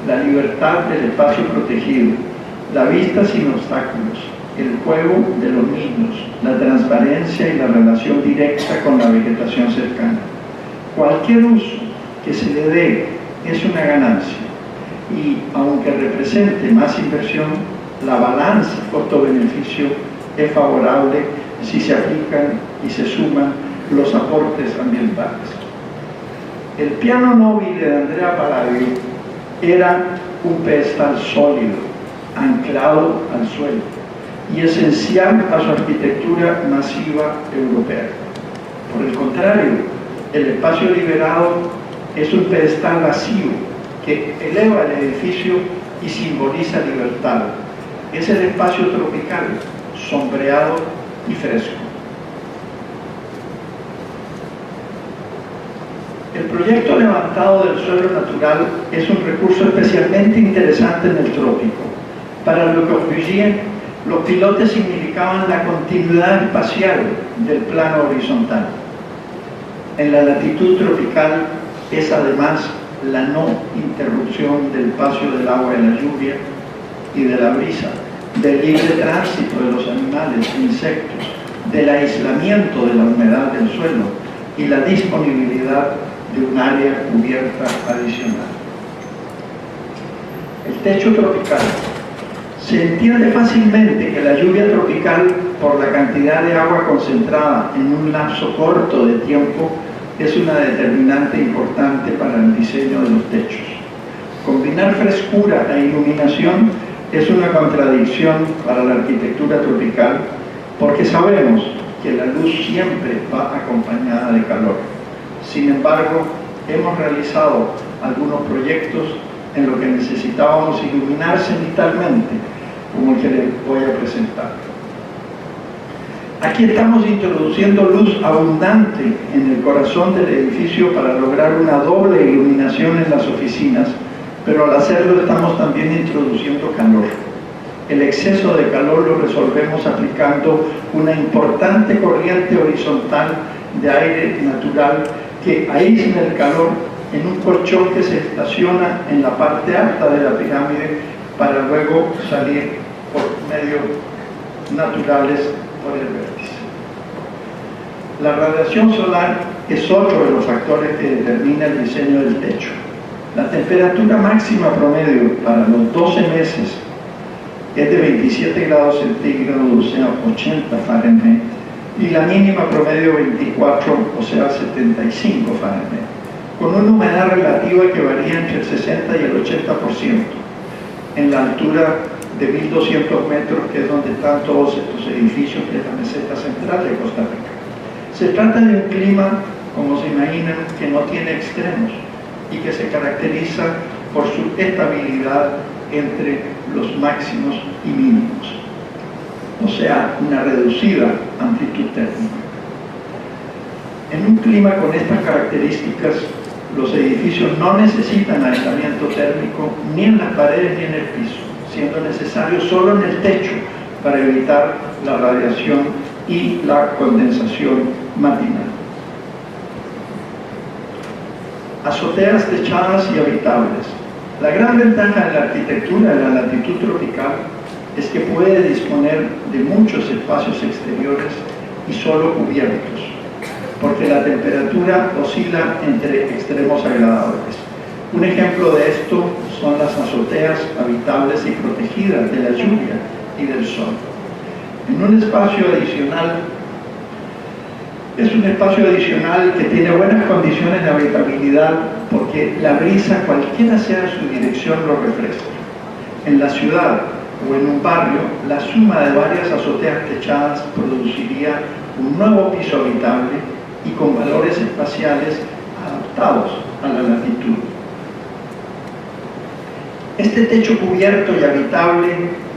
la libertad del espacio protegido, la vista sin obstáculos, el juego de los niños, la transparencia y la relación directa con la vegetación cercana. Cualquier uso que se le dé es una ganancia y, aunque represente más inversión, la balanza costo-beneficio es favorable si se aplican y se suman los aportes ambientales. El piano Nobile de Andrea Palladio era un pedestal sólido, anclado al suelo y esencial a su arquitectura masiva europea. Por el contrario, el espacio liberado es un pedestal vacío que eleva el edificio y simboliza libertad. Es el espacio tropical, sombreado y fresco. El proyecto levantado del suelo natural es un recurso especialmente interesante en el trópico. Para Le Corbusier, los pilotes significaban la continuidad espacial del plano horizontal. En la latitud tropical es además la no interrupción del paso del agua y la lluvia y de la brisa, del libre tránsito de los animales e insectos, del aislamiento de la humedad del suelo y la disponibilidad de un área cubierta adicional. El techo tropical. Se entiende fácilmente que la lluvia tropical, por la cantidad de agua concentrada en un lapso corto de tiempo, es una determinante importante para el diseño de los techos. Combinar frescura e iluminación es una contradicción para la arquitectura tropical, porque sabemos que la luz siempre va acompañada de calor. Sin embargo, hemos realizado algunos proyectos en los que necesitábamos iluminar cenitalmente, como el que les voy a presentar. Aquí estamos introduciendo luz abundante en el corazón del edificio para lograr una doble iluminación en las oficinas, pero al hacerlo estamos también introduciendo calor. El exceso de calor lo resolvemos aplicando una importante corriente horizontal de aire natural que aísla el calor en un colchón que se estaciona en la parte alta de la pirámide para luego salir por medios naturales por el vértice. La radiación solar es otro de los factores que determina el diseño del techo. La temperatura máxima promedio para los 12 meses es de 27 grados centígrados, o sea, 80 Fahrenheit, y la mínima promedio 24, o sea, 75 Fahrenheit, con una humedad relativa que varía entre el 60 y el 80%, en la altura de 1.200 metros, que es donde están todos estos edificios, que es la meseta central de Costa Rica. Se trata de un clima, como se imaginan, que no tiene extremos y que se caracteriza por su estabilidad entre los máximos y mínimos, o sea, una reducida amplitud térmica. En un clima con estas características, los edificios no necesitan aislamiento térmico ni en las paredes ni en el piso, siendo necesario solo en el techo para evitar la radiación y la condensación matinal. Azoteas techadas y habitables. La gran ventaja de la arquitectura de la latitud tropical es que puede disponer de muchos espacios exteriores y solo cubiertos, porque la temperatura oscila entre extremos agradables. Un ejemplo de esto son las azoteas habitables y protegidas de la lluvia y del sol. En un espacio adicional, es un espacio adicional que tiene buenas condiciones de habitabilidad porque la brisa, cualquiera sea su dirección, lo refresca. En la ciudad o en un barrio, la suma de varias azoteas techadas produciría un nuevo piso habitable y con valores espaciales adaptados a la latitud. Este techo cubierto y habitable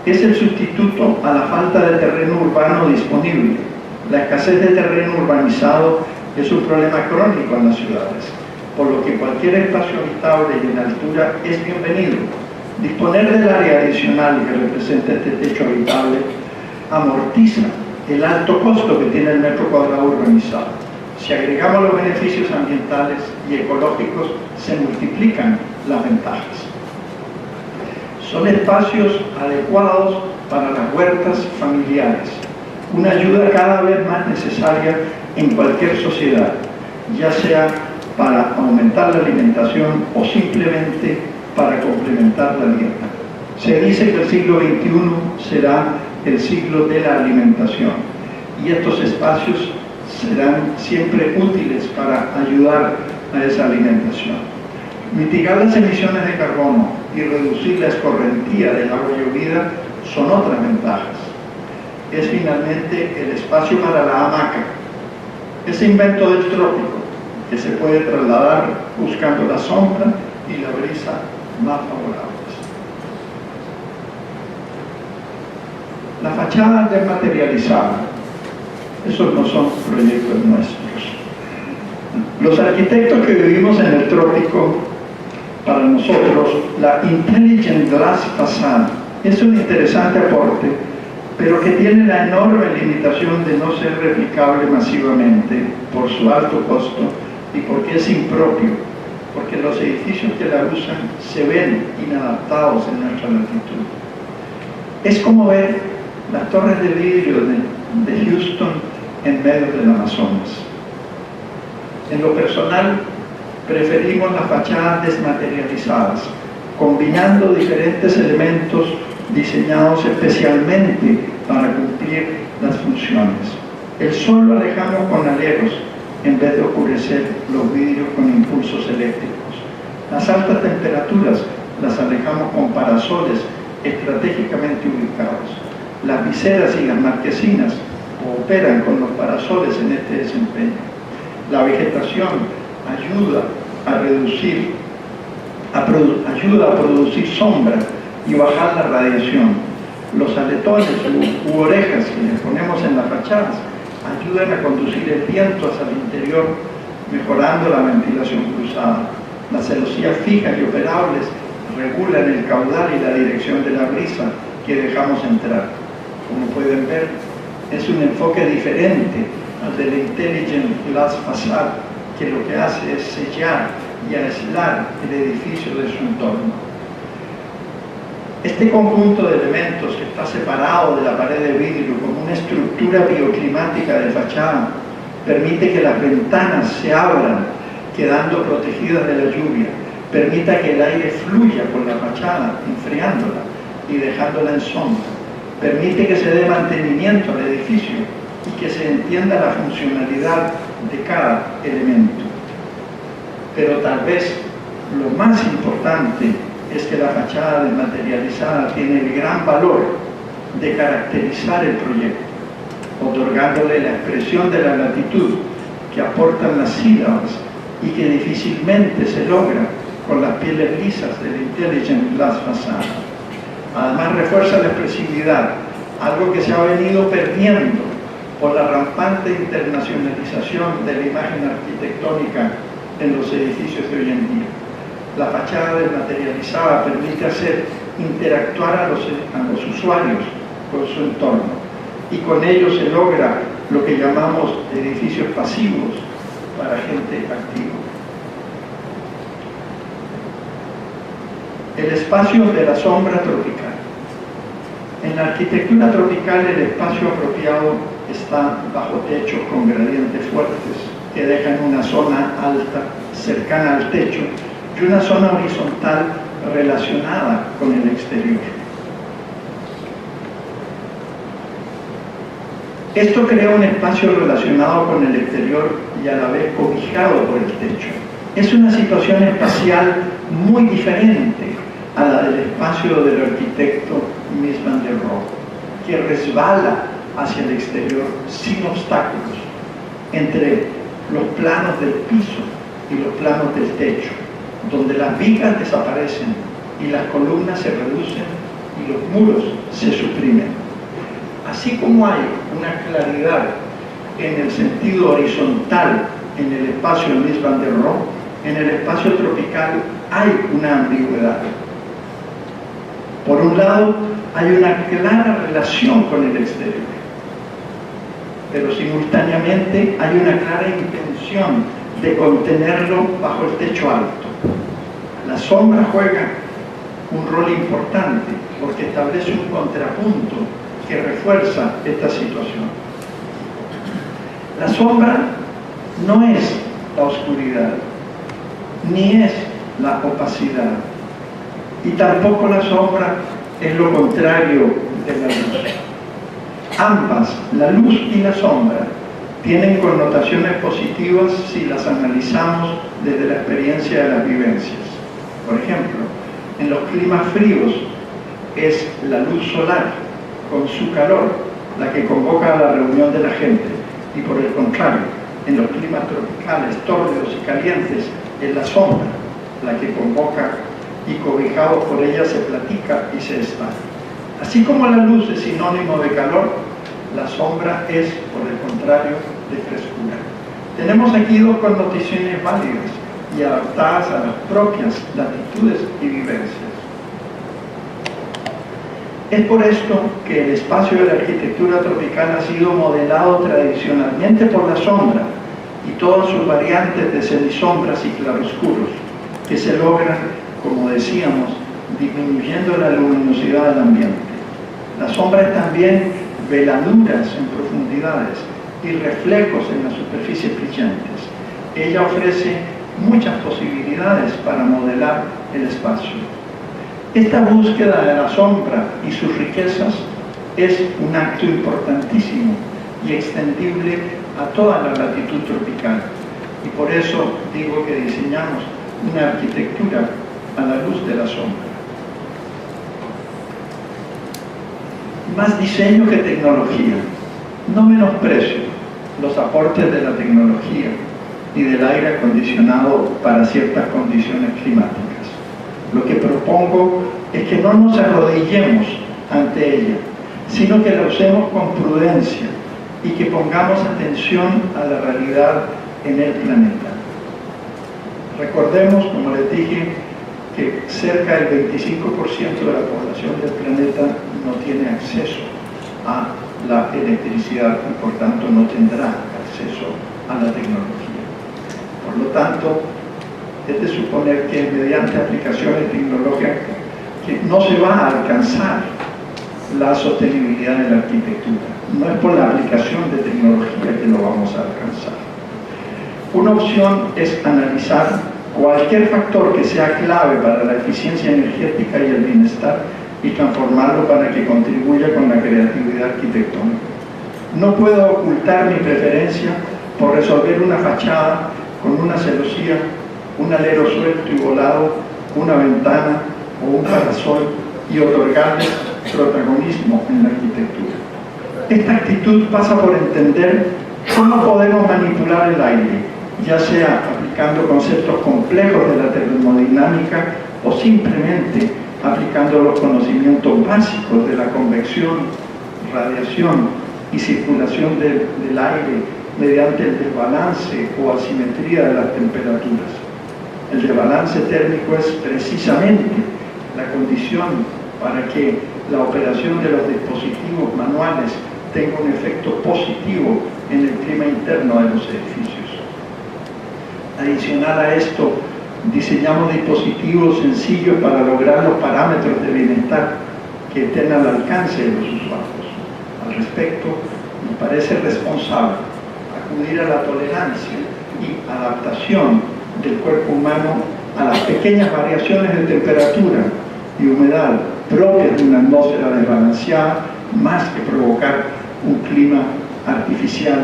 es el sustituto a la falta de terreno urbano disponible. La escasez de terreno urbanizado es un problema crónico en las ciudades, por lo que cualquier espacio habitable y en altura es bienvenido. Disponer del área adicional que representa este techo habitable amortiza el alto costo que tiene el metro cuadrado urbanizado. Si agregamos los beneficios ambientales y ecológicos, se multiplican las ventajas. Son espacios adecuados para las huertas familiares, una ayuda cada vez más necesaria en cualquier sociedad, ya sea para aumentar la alimentación o simplemente para complementar la dieta. Se dice que el siglo XXI será el siglo de la alimentación y estos espacios serán siempre útiles para ayudar a esa alimentación. Mitigar las emisiones de carbono y reducir la escorrentía del agua llovida son otras ventajas. Es finalmente el espacio para la hamaca, ese invento del trópico que se puede trasladar buscando la sombra y la brisa más favorables. La fachada desmaterializada, esos no son proyectos nuestros. Los arquitectos que vivimos en el trópico, para nosotros, la Intelligent Glass Facade es un interesante aporte, pero que tiene la enorme limitación de no ser replicable masivamente por su alto costo y porque es impropio, porque los edificios que la usan se ven inadaptados en nuestra latitud. Es como ver las torres de vidrio de Houston en medio del Amazonas. En lo personal, preferimos las fachadas desmaterializadas, combinando diferentes elementos diseñados especialmente para cumplir las funciones. El sol lo alejamos con aleros en vez de oscurecer los vidrios con impulsos eléctricos. Las altas temperaturas las alejamos con parasoles estratégicamente ubicados. Las viseras y las marquesinas cooperan con los parasoles en este desempeño. La vegetación ayuda a producir sombra y bajar la radiación. Los aletones u orejas que les ponemos en las fachadas ayudan a conducir el viento hacia el interior, mejorando la ventilación cruzada. Las celosías fijas y operables regulan el caudal y la dirección de la brisa que dejamos entrar. Como pueden ver, es un enfoque diferente al del Intelligent Glass Facade, que lo que hace es sellar y aislar el edificio de su entorno. Este conjunto de elementos que está separado de la pared de vidrio como una estructura bioclimática de fachada permite que las ventanas se abran, quedando protegidas de la lluvia, permita que el aire fluya por la fachada, enfriándola y dejándola en sombra, permite que se dé mantenimiento al edificio y que se entienda la funcionalidad de cada elemento. Pero tal vez lo más importante es que la fachada desmaterializada tiene el gran valor de caracterizar el proyecto, otorgándole la expresión de la latitud que aportan las sílabas y que difícilmente se logra con las pieles lisas del Intelligent Glass Facade. Además refuerza la expresividad, algo que se ha venido perdiendo por la rampante internacionalización de la imagen arquitectónica en los edificios de hoy en día. La fachada desmaterializada permite hacer interactuar a los usuarios con su entorno y con ello se logra lo que llamamos edificios pasivos para gente activa. El espacio de la sombra tropical. En la arquitectura tropical el espacio apropiado está bajo techos con gradientes fuertes que dejan una zona alta cercana al techo y una zona horizontal relacionada con el exterior. Esto crea un espacio relacionado con el exterior y a la vez cobijado por el techo. Es una situación espacial muy diferente a la del espacio del arquitecto Mies van der Rohe, que resbala hacia el exterior sin obstáculos entre los planos del piso y los planos del techo, donde las vigas desaparecen y las columnas se reducen y los muros se suprimen. Así como hay una claridad en el sentido horizontal en el espacio Mies van der Rohe, en el espacio tropical hay una ambigüedad. Por un lado, hay una clara relación con el exterior, pero simultáneamente hay una clara intención de contenerlo bajo el techo alto. La sombra juega un rol importante porque establece un contrapunto que refuerza esta situación. La sombra no es la oscuridad, ni es la opacidad, y tampoco la sombra es lo contrario de la luz. Ambas, la luz y la sombra, tienen connotaciones positivas si las analizamos desde la experiencia de las vivencias. Por ejemplo, en los climas fríos es la luz solar con su calor la que convoca a la reunión de la gente, y por el contrario, en los climas tropicales, tórridos y calientes, es la sombra la que convoca y cobijados por ella se platica y se está. Así como la luz es sinónimo de calor, la sombra es, por el contrario, de frescura. Tenemos aquí dos connotaciones válidas y adaptadas a las propias latitudes y vivencias. Es por esto que el espacio de la arquitectura tropical ha sido modelado tradicionalmente por la sombra y todas sus variantes de semisombras y claroscuros, que se logran, como decíamos, disminuyendo la luminosidad del ambiente. La sombra es también veladuras en profundidades y reflejos en las superficies brillantes. Ella ofrece muchas posibilidades para modelar el espacio. Esta búsqueda de la sombra y sus riquezas es un acto importantísimo y extendible a toda la latitud tropical. Y por eso digo que diseñamos una arquitectura a la luz de la sombra. Más diseño que tecnología. No menosprecio los aportes de la tecnología y del aire acondicionado para ciertas condiciones climáticas. Lo que propongo es que no nos arrodillemos ante ella, sino que la usemos con prudencia y que pongamos atención a la realidad en el planeta. Recordemos, como les dije, que cerca del 25% de la población del planeta no tiene acceso a la electricidad y por tanto no tendrá acceso a la tecnología. Por lo tanto, es de suponer que mediante aplicaciones tecnológicas que no se va a alcanzar la sostenibilidad de la arquitectura. No es por la aplicación de tecnología que lo vamos a alcanzar. Una opción es analizar cualquier factor que sea clave para la eficiencia energética y el bienestar y transformarlo para que contribuya con la creatividad arquitectónica. No puedo ocultar mi preferencia por resolver una fachada con una celosía, un alero suelto y volado, una ventana o un parasol y otorgarle protagonismo en la arquitectura. Esta actitud pasa por entender cómo podemos manipular el aire, ya sea aplicando conceptos complejos de la termodinámica o simplemente aplicando los conocimientos básicos de la convección, radiación y circulación del aire mediante el desbalance o asimetría de las temperaturas. El desbalance térmico es precisamente la condición para que la operación de los dispositivos manuales tenga un efecto positivo en el clima interno de los edificios. Adicional a esto, diseñamos dispositivos sencillos para lograr los parámetros de bienestar que estén al alcance de los usuarios. Al respecto, me parece responsable acudir a la tolerancia y adaptación del cuerpo humano a las pequeñas variaciones de temperatura y humedad propias de una atmósfera desbalanceada, más que provocar un clima artificial,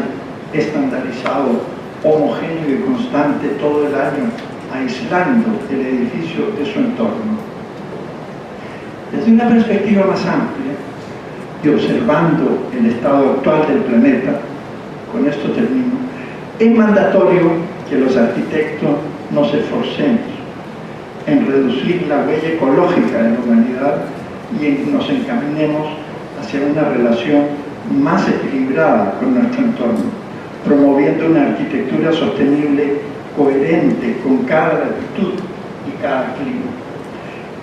estandarizado, homogéneo y constante todo el año, aislando el edificio de su entorno. Desde una perspectiva más amplia y observando el estado actual del planeta, con esto termino, es mandatorio que los arquitectos nos esforcemos en reducir la huella ecológica de la humanidad y nos encaminemos hacia una relación más equilibrada con nuestro entorno, promoviendo una arquitectura sostenible coherente con cada latitud y cada clima.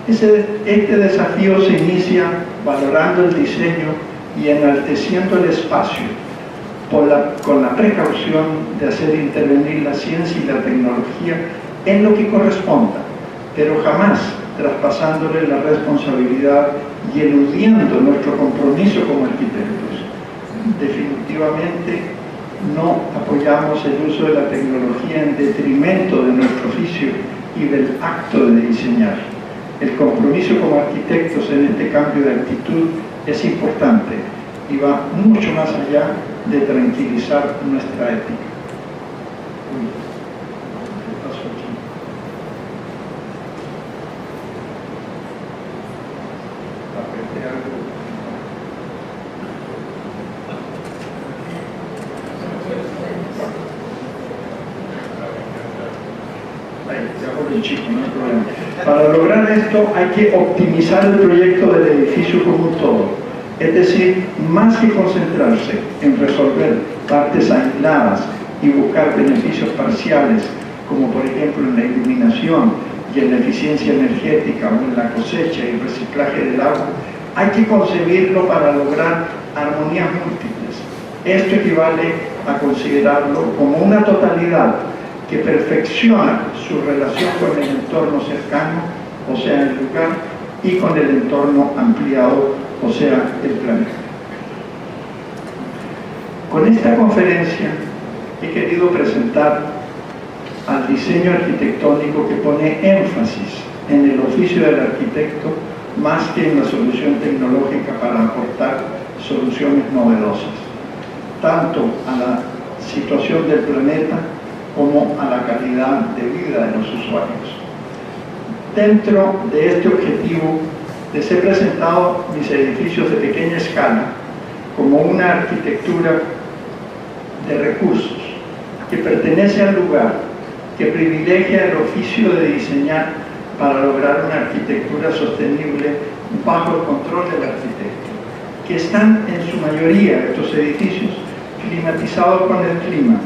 Este desafío se inicia valorando el diseño y enalteciendo el espacio con la precaución de hacer intervenir la ciencia y la tecnología en lo que corresponda, pero jamás traspasándole la responsabilidad y eludiendo nuestro compromiso como arquitectos. Definitivamente no apoyamos el uso de la tecnología en detrimento de nuestro oficio y del acto de diseñar. El compromiso como arquitectos en este cambio de actitud es importante y va mucho más allá de tranquilizar nuestra ética. ¿Qué pasó aquí? Apreté algo. Chico, no hay problema. Para lograr esto hay que optimizar el proyecto del edificio como un todo, es decir, más que concentrarse en resolver partes aisladas y buscar beneficios parciales, como por ejemplo en la iluminación y en la eficiencia energética o en la cosecha y el reciclaje del agua, hay que concebirlo para lograr armonías múltiples. Esto equivale a considerarlo como una totalidad que perfecciona su relación con el entorno cercano, o sea, el lugar, y con el entorno ampliado, o sea, el planeta. Con esta conferencia he querido presentar al diseño arquitectónico que pone énfasis en el oficio del arquitecto más que en la solución tecnológica para aportar soluciones novedosas, tanto a la situación del planeta como a la calidad de vida de los usuarios. Dentro de este objetivo, les he presentado mis edificios de pequeña escala como una arquitectura de recursos que pertenece al lugar, que privilegia el oficio de diseñar para lograr una arquitectura sostenible bajo el control del arquitecto, que están en su mayoría estos edificios climatizados con el clima,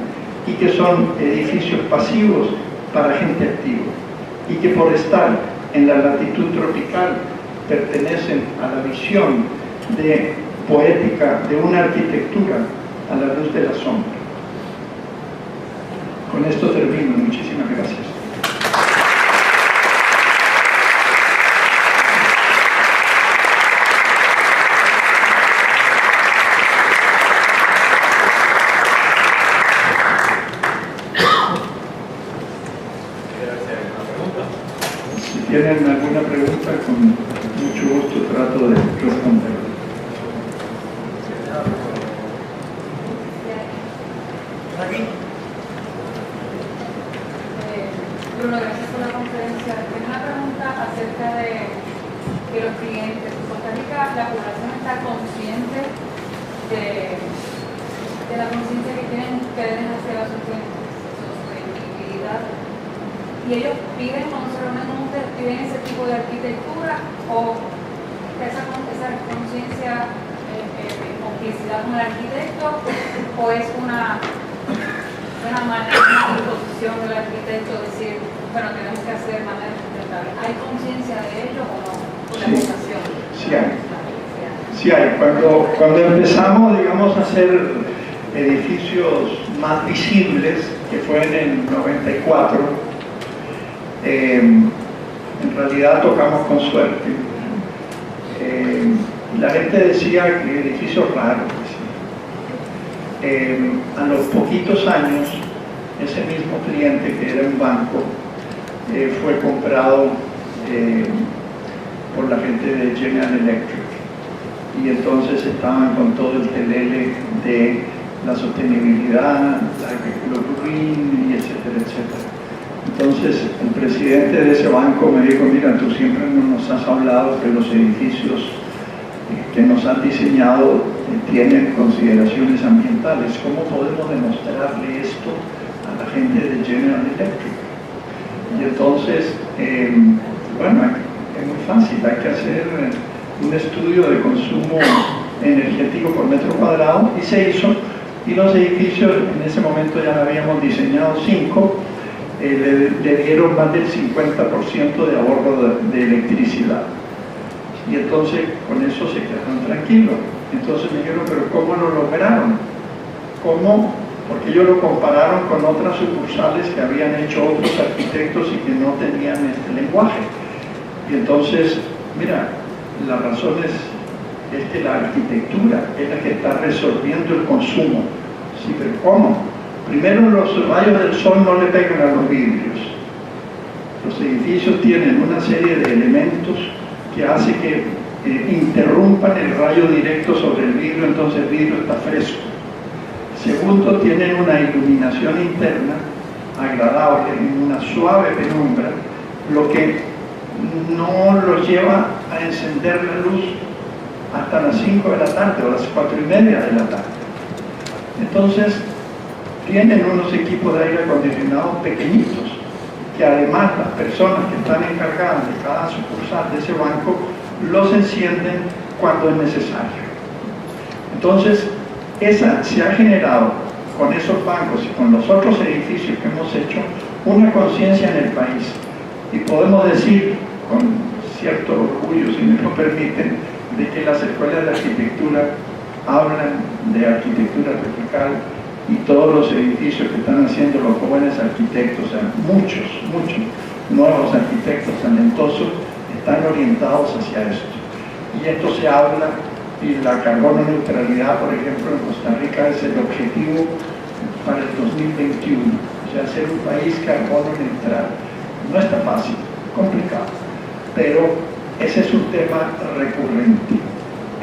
y que son edificios pasivos para gente activa, y que por estar en la latitud tropical pertenecen a la visión de poética de una arquitectura a la luz de la sombra. Con esto termino. Muchísimas gracias. Si tienen alguna pregunta, con mucho gusto trato de responder. Bruno, gracias por la conferencia. Tengo una pregunta acerca de que los clientes en Costa Rica, la población está consciente de la conciencia que tienen que deben hacer a sus clientes, su sostenibilidad. Y ellos piden, cuando se reúnen con ustedes, piden ese tipo de arquitectura o esa conciencia de complicidad con el arquitecto, o es una imposición del arquitecto decir, bueno, tenemos que hacer manera sustentable. ¿Hay conciencia de ello o no? Por la vocación. Sí hay. Sí hay. Cuando empezamos, digamos, a hacer edificios más visibles, que fue en el 94, en realidad tocamos con suerte. La gente decía que edificios raros. A los poquitos años, ese mismo cliente, que era un banco, fue comprado por la gente de General Electric, y entonces estaban con todo el telele de la sostenibilidad, lo green, y etcétera, etcétera. Entonces el presidente de ese banco me dijo: mira, tú siempre nos has hablado que los edificios que nos han diseñado tienen consideraciones ambientales. ¿Cómo podemos demostrarle esto a la gente de General Electric? Y entonces, bueno, es muy fácil, hay que hacer un estudio de consumo energético por metro cuadrado, y se hizo, y los edificios, en ese momento ya habíamos diseñado 5, le dieron más del 50% de ahorro de electricidad. Y entonces con eso se quedaron tranquilos. Entonces me dijeron: pero ¿cómo lo lograron? ¿Cómo? Porque ellos lo compararon con otras sucursales que habían hecho otros arquitectos y que no tenían este lenguaje. Y entonces, mira, la razón es que la arquitectura es la que está resolviendo el consumo. Sí, pero ¿cómo? Primero, los rayos del sol no le pegan a los vidrios. Los edificios tienen una serie de elementos que hace que interrumpan el rayo directo sobre el vidrio, entonces el vidrio está fresco. Segundo, tienen una iluminación interna agradable, en una suave penumbra, lo que no los lleva a encender la luz hasta las 5 de la tarde o las 4:30 de la tarde. Entonces, tienen unos equipos de aire acondicionado pequeñitos, que además las personas que están encargadas de cada sucursal de ese banco los encienden cuando es necesario. Entonces, se ha generado con esos bancos y con los otros edificios que hemos hecho una conciencia en el país. Y podemos decir con cierto orgullo, si me lo permiten, de que las escuelas de arquitectura hablan de arquitectura tropical y todos los edificios que están haciendo los jóvenes arquitectos, o sea, muchos nuevos arquitectos talentosos están orientados hacia esto. Y esto se habla, y la carbono neutralidad, por ejemplo, en Costa Rica es el objetivo para el 2021, o sea, ser un país carbono neutral. No está fácil, complicado, pero ese es un tema recurrente.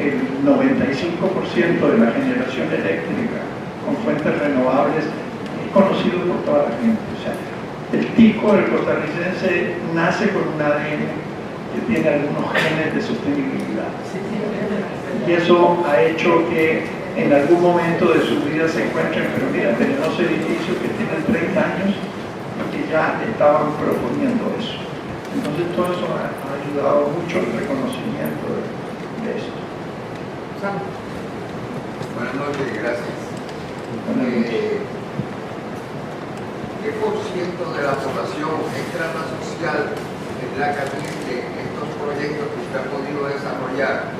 El 95% de la generación eléctrica con fuentes renovables es conocido por toda la gente. O sea, el tico del costarricense nace con un ADN que tiene algunos genes de sostenibilidad. Y eso ha hecho que en algún momento de su vida se encuentren, pero mira, tenemos edificios que tienen 30 años y que ya estaban proponiendo eso. Entonces todo eso ha ayudado mucho al reconocimiento de esto. Buenas noches, gracias. ¿Qué por ciento de la población estrata social es la que atiende estos proyectos que usted ha podido desarrollar?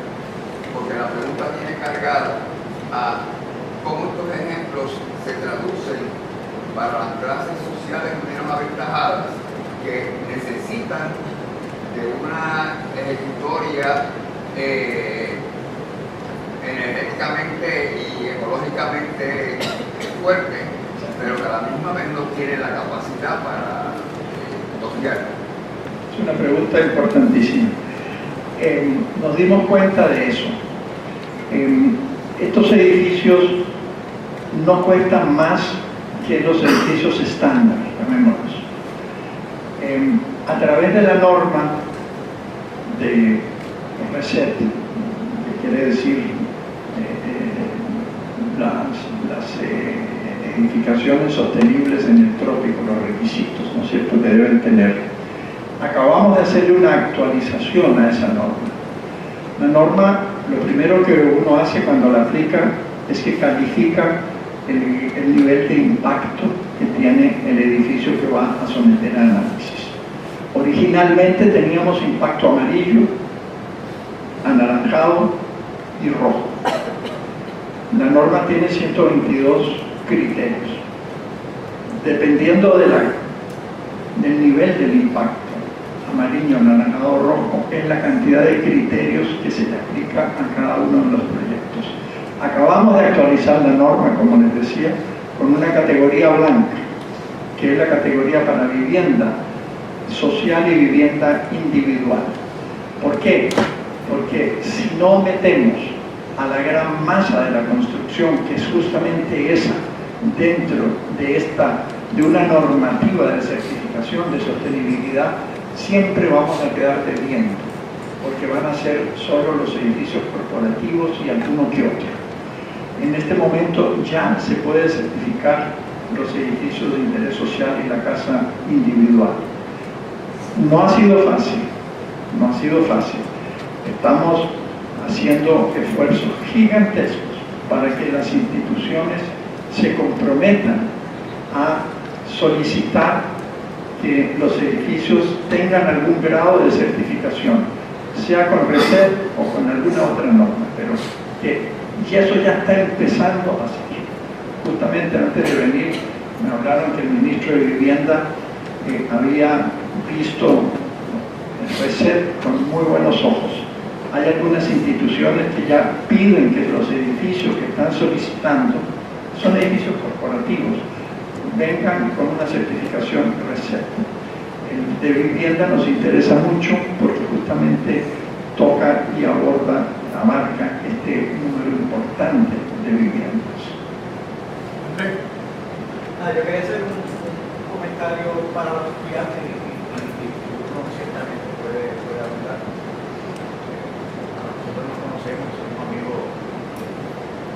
Porque la pregunta viene cargada a cómo estos ejemplos se traducen para las clases sociales menos aventajadas que necesitan de una ejecutoria energéticamente y ecológicamente fuerte, pero que a la misma vez no tiene la capacidad para toquear. Es una pregunta importantísima. Nos dimos cuenta de eso. Estos edificios no cuestan más que los edificios estándar, llamémoslos. A través de la norma de RESET, que quiere decir las edificaciones sostenibles en el trópico, los requisitos, ¿no es cierto?, que deben tener. Acabamos de hacerle una actualización a esa norma. La norma, lo primero que uno hace cuando la aplica es que califica el nivel de impacto que tiene el edificio que va a someter a análisis. Originalmente teníamos impacto amarillo, anaranjado y rojo. La norma tiene 122 criterios. Dependiendo del nivel del impacto, amarillo, anaranjado, rojo, es la cantidad de criterios que se le aplica a cada uno de los proyectos. Acabamos de actualizar la norma, como les decía, con una categoría blanca, que es la categoría para vivienda social y vivienda individual. ¿Por qué? Porque si no metemos a la gran masa de la construcción, que es justamente esa, dentro de una normativa de certificación de sostenibilidad, siempre vamos a quedar debiendo, porque van a ser solo los edificios corporativos y alguno que otro. En este momento ya se puede certificar los edificios de interés social y la casa individual. No ha sido fácil, no ha sido fácil. Estamos haciendo esfuerzos gigantescos para que las instituciones se comprometan a solicitar que los edificios tengan algún grado de certificación, sea con RESET o con alguna otra norma, pero que y eso ya está empezando a hacer. justamente antes de venir me hablaron que el ministro de Vivienda había visto el RECEP con muy buenos ojos. Hay algunas instituciones que ya piden que los edificios que están solicitando, son edificios corporativos, vengan con una certificación RECEP. El de vivienda nos interesa mucho porque justamente toca y abarca este número importante de viviendas. Yo quería hacer un comentario para los estudiantes y uno ciertamente puede hablar. Nosotros nos conocemos, somos amigos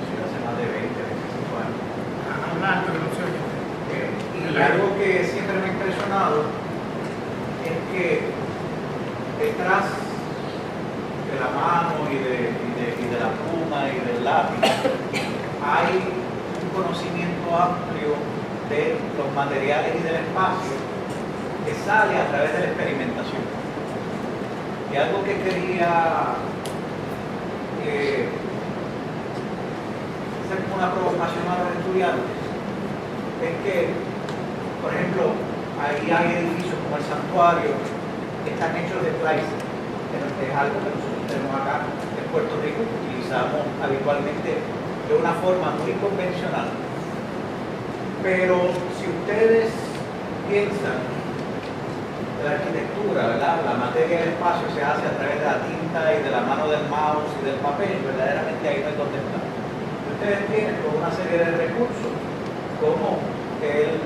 hace más de 20, 25 años. Y algo que siempre me ha impresionado es que detrás de la mano y de la pluma y del lápiz hay un conocimiento amplio de los materiales y del espacio que sale a través de la experimentación. Y algo que quería hacer como una provocación a los estudiantes es que, por ejemplo, ahí hay edificios como el santuario que están hechos de plywood, que es algo que nosotros tenemos acá en Puerto Rico, que utilizamos habitualmente de una forma muy convencional. Pero si ustedes piensan que la arquitectura, ¿verdad?, la materia del espacio se hace a través de la tinta y de la mano del mouse y del papel, verdaderamente ahí no es donde está. Ustedes tienen toda una serie de recursos como el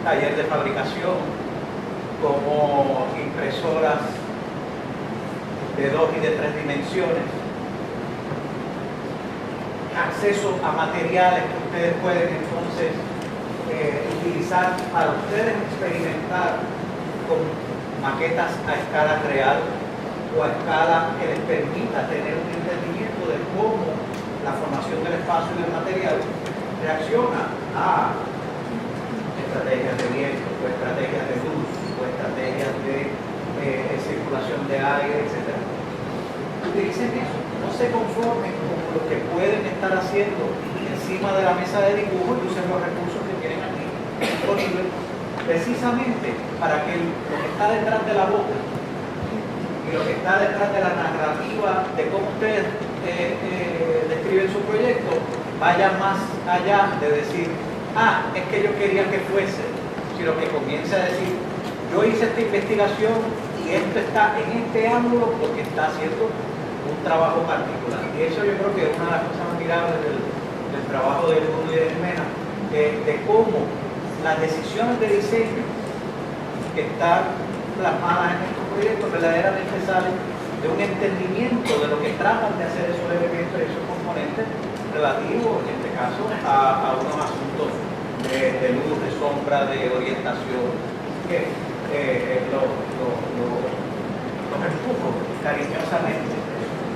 taller de fabricación, como impresoras de 2 y de 3 dimensiones, acceso a materiales que ustedes pueden entonces utilizar para ustedes experimentar con maquetas a escala real o a escala que les permita tener un entendimiento de cómo la formación del espacio y del material reacciona a estrategias de viento, o estrategias de luz, o estrategias de circulación de aire, etc. Utilicen eso, no se conformen con lo que pueden estar haciendo encima de la mesa de dibujo y usen los recursos que tienen aquí disponibles, precisamente para que lo que está detrás de la boca y lo que está detrás de la narrativa de cómo ustedes describen su proyecto vaya más allá de decir, es que yo quería que fuese, sino que comience a decir, yo hice esta investigación y esto está en este ángulo porque está haciendo un trabajo particular. Y eso yo creo que es una de las cosas admirables del trabajo de Ludo y de Jimena, de cómo las decisiones de diseño que están plasmadas en estos proyectos verdaderamente salen de un entendimiento de lo que tratan de hacer esos elementos y esos componentes relativos, en este caso, a unos asuntos de luz, de sombra, de orientación, que los empujo cariñosamente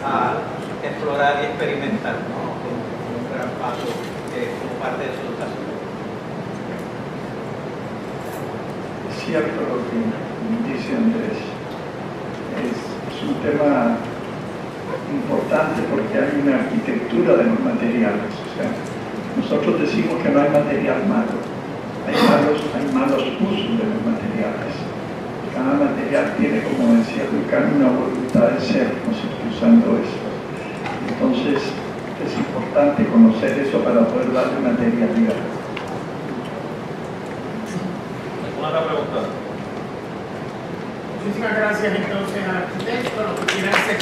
a explorar y experimentar, ¿no?, con un gran paso como parte de su educación. Es cierto lo que dice Andrés. Es un tema importante porque hay una arquitectura de los materiales. O sea, nosotros decimos que no hay material malo, hay malos usos de los materiales. Cada material tiene, como decía Lucán, una voluntad de ser, no sé, usando esto. Entonces es importante conocer eso para poder darle materialidad. ¿Alguna otra pregunta? Muchísimas gracias entonces al arquitecto, los que quieran hacer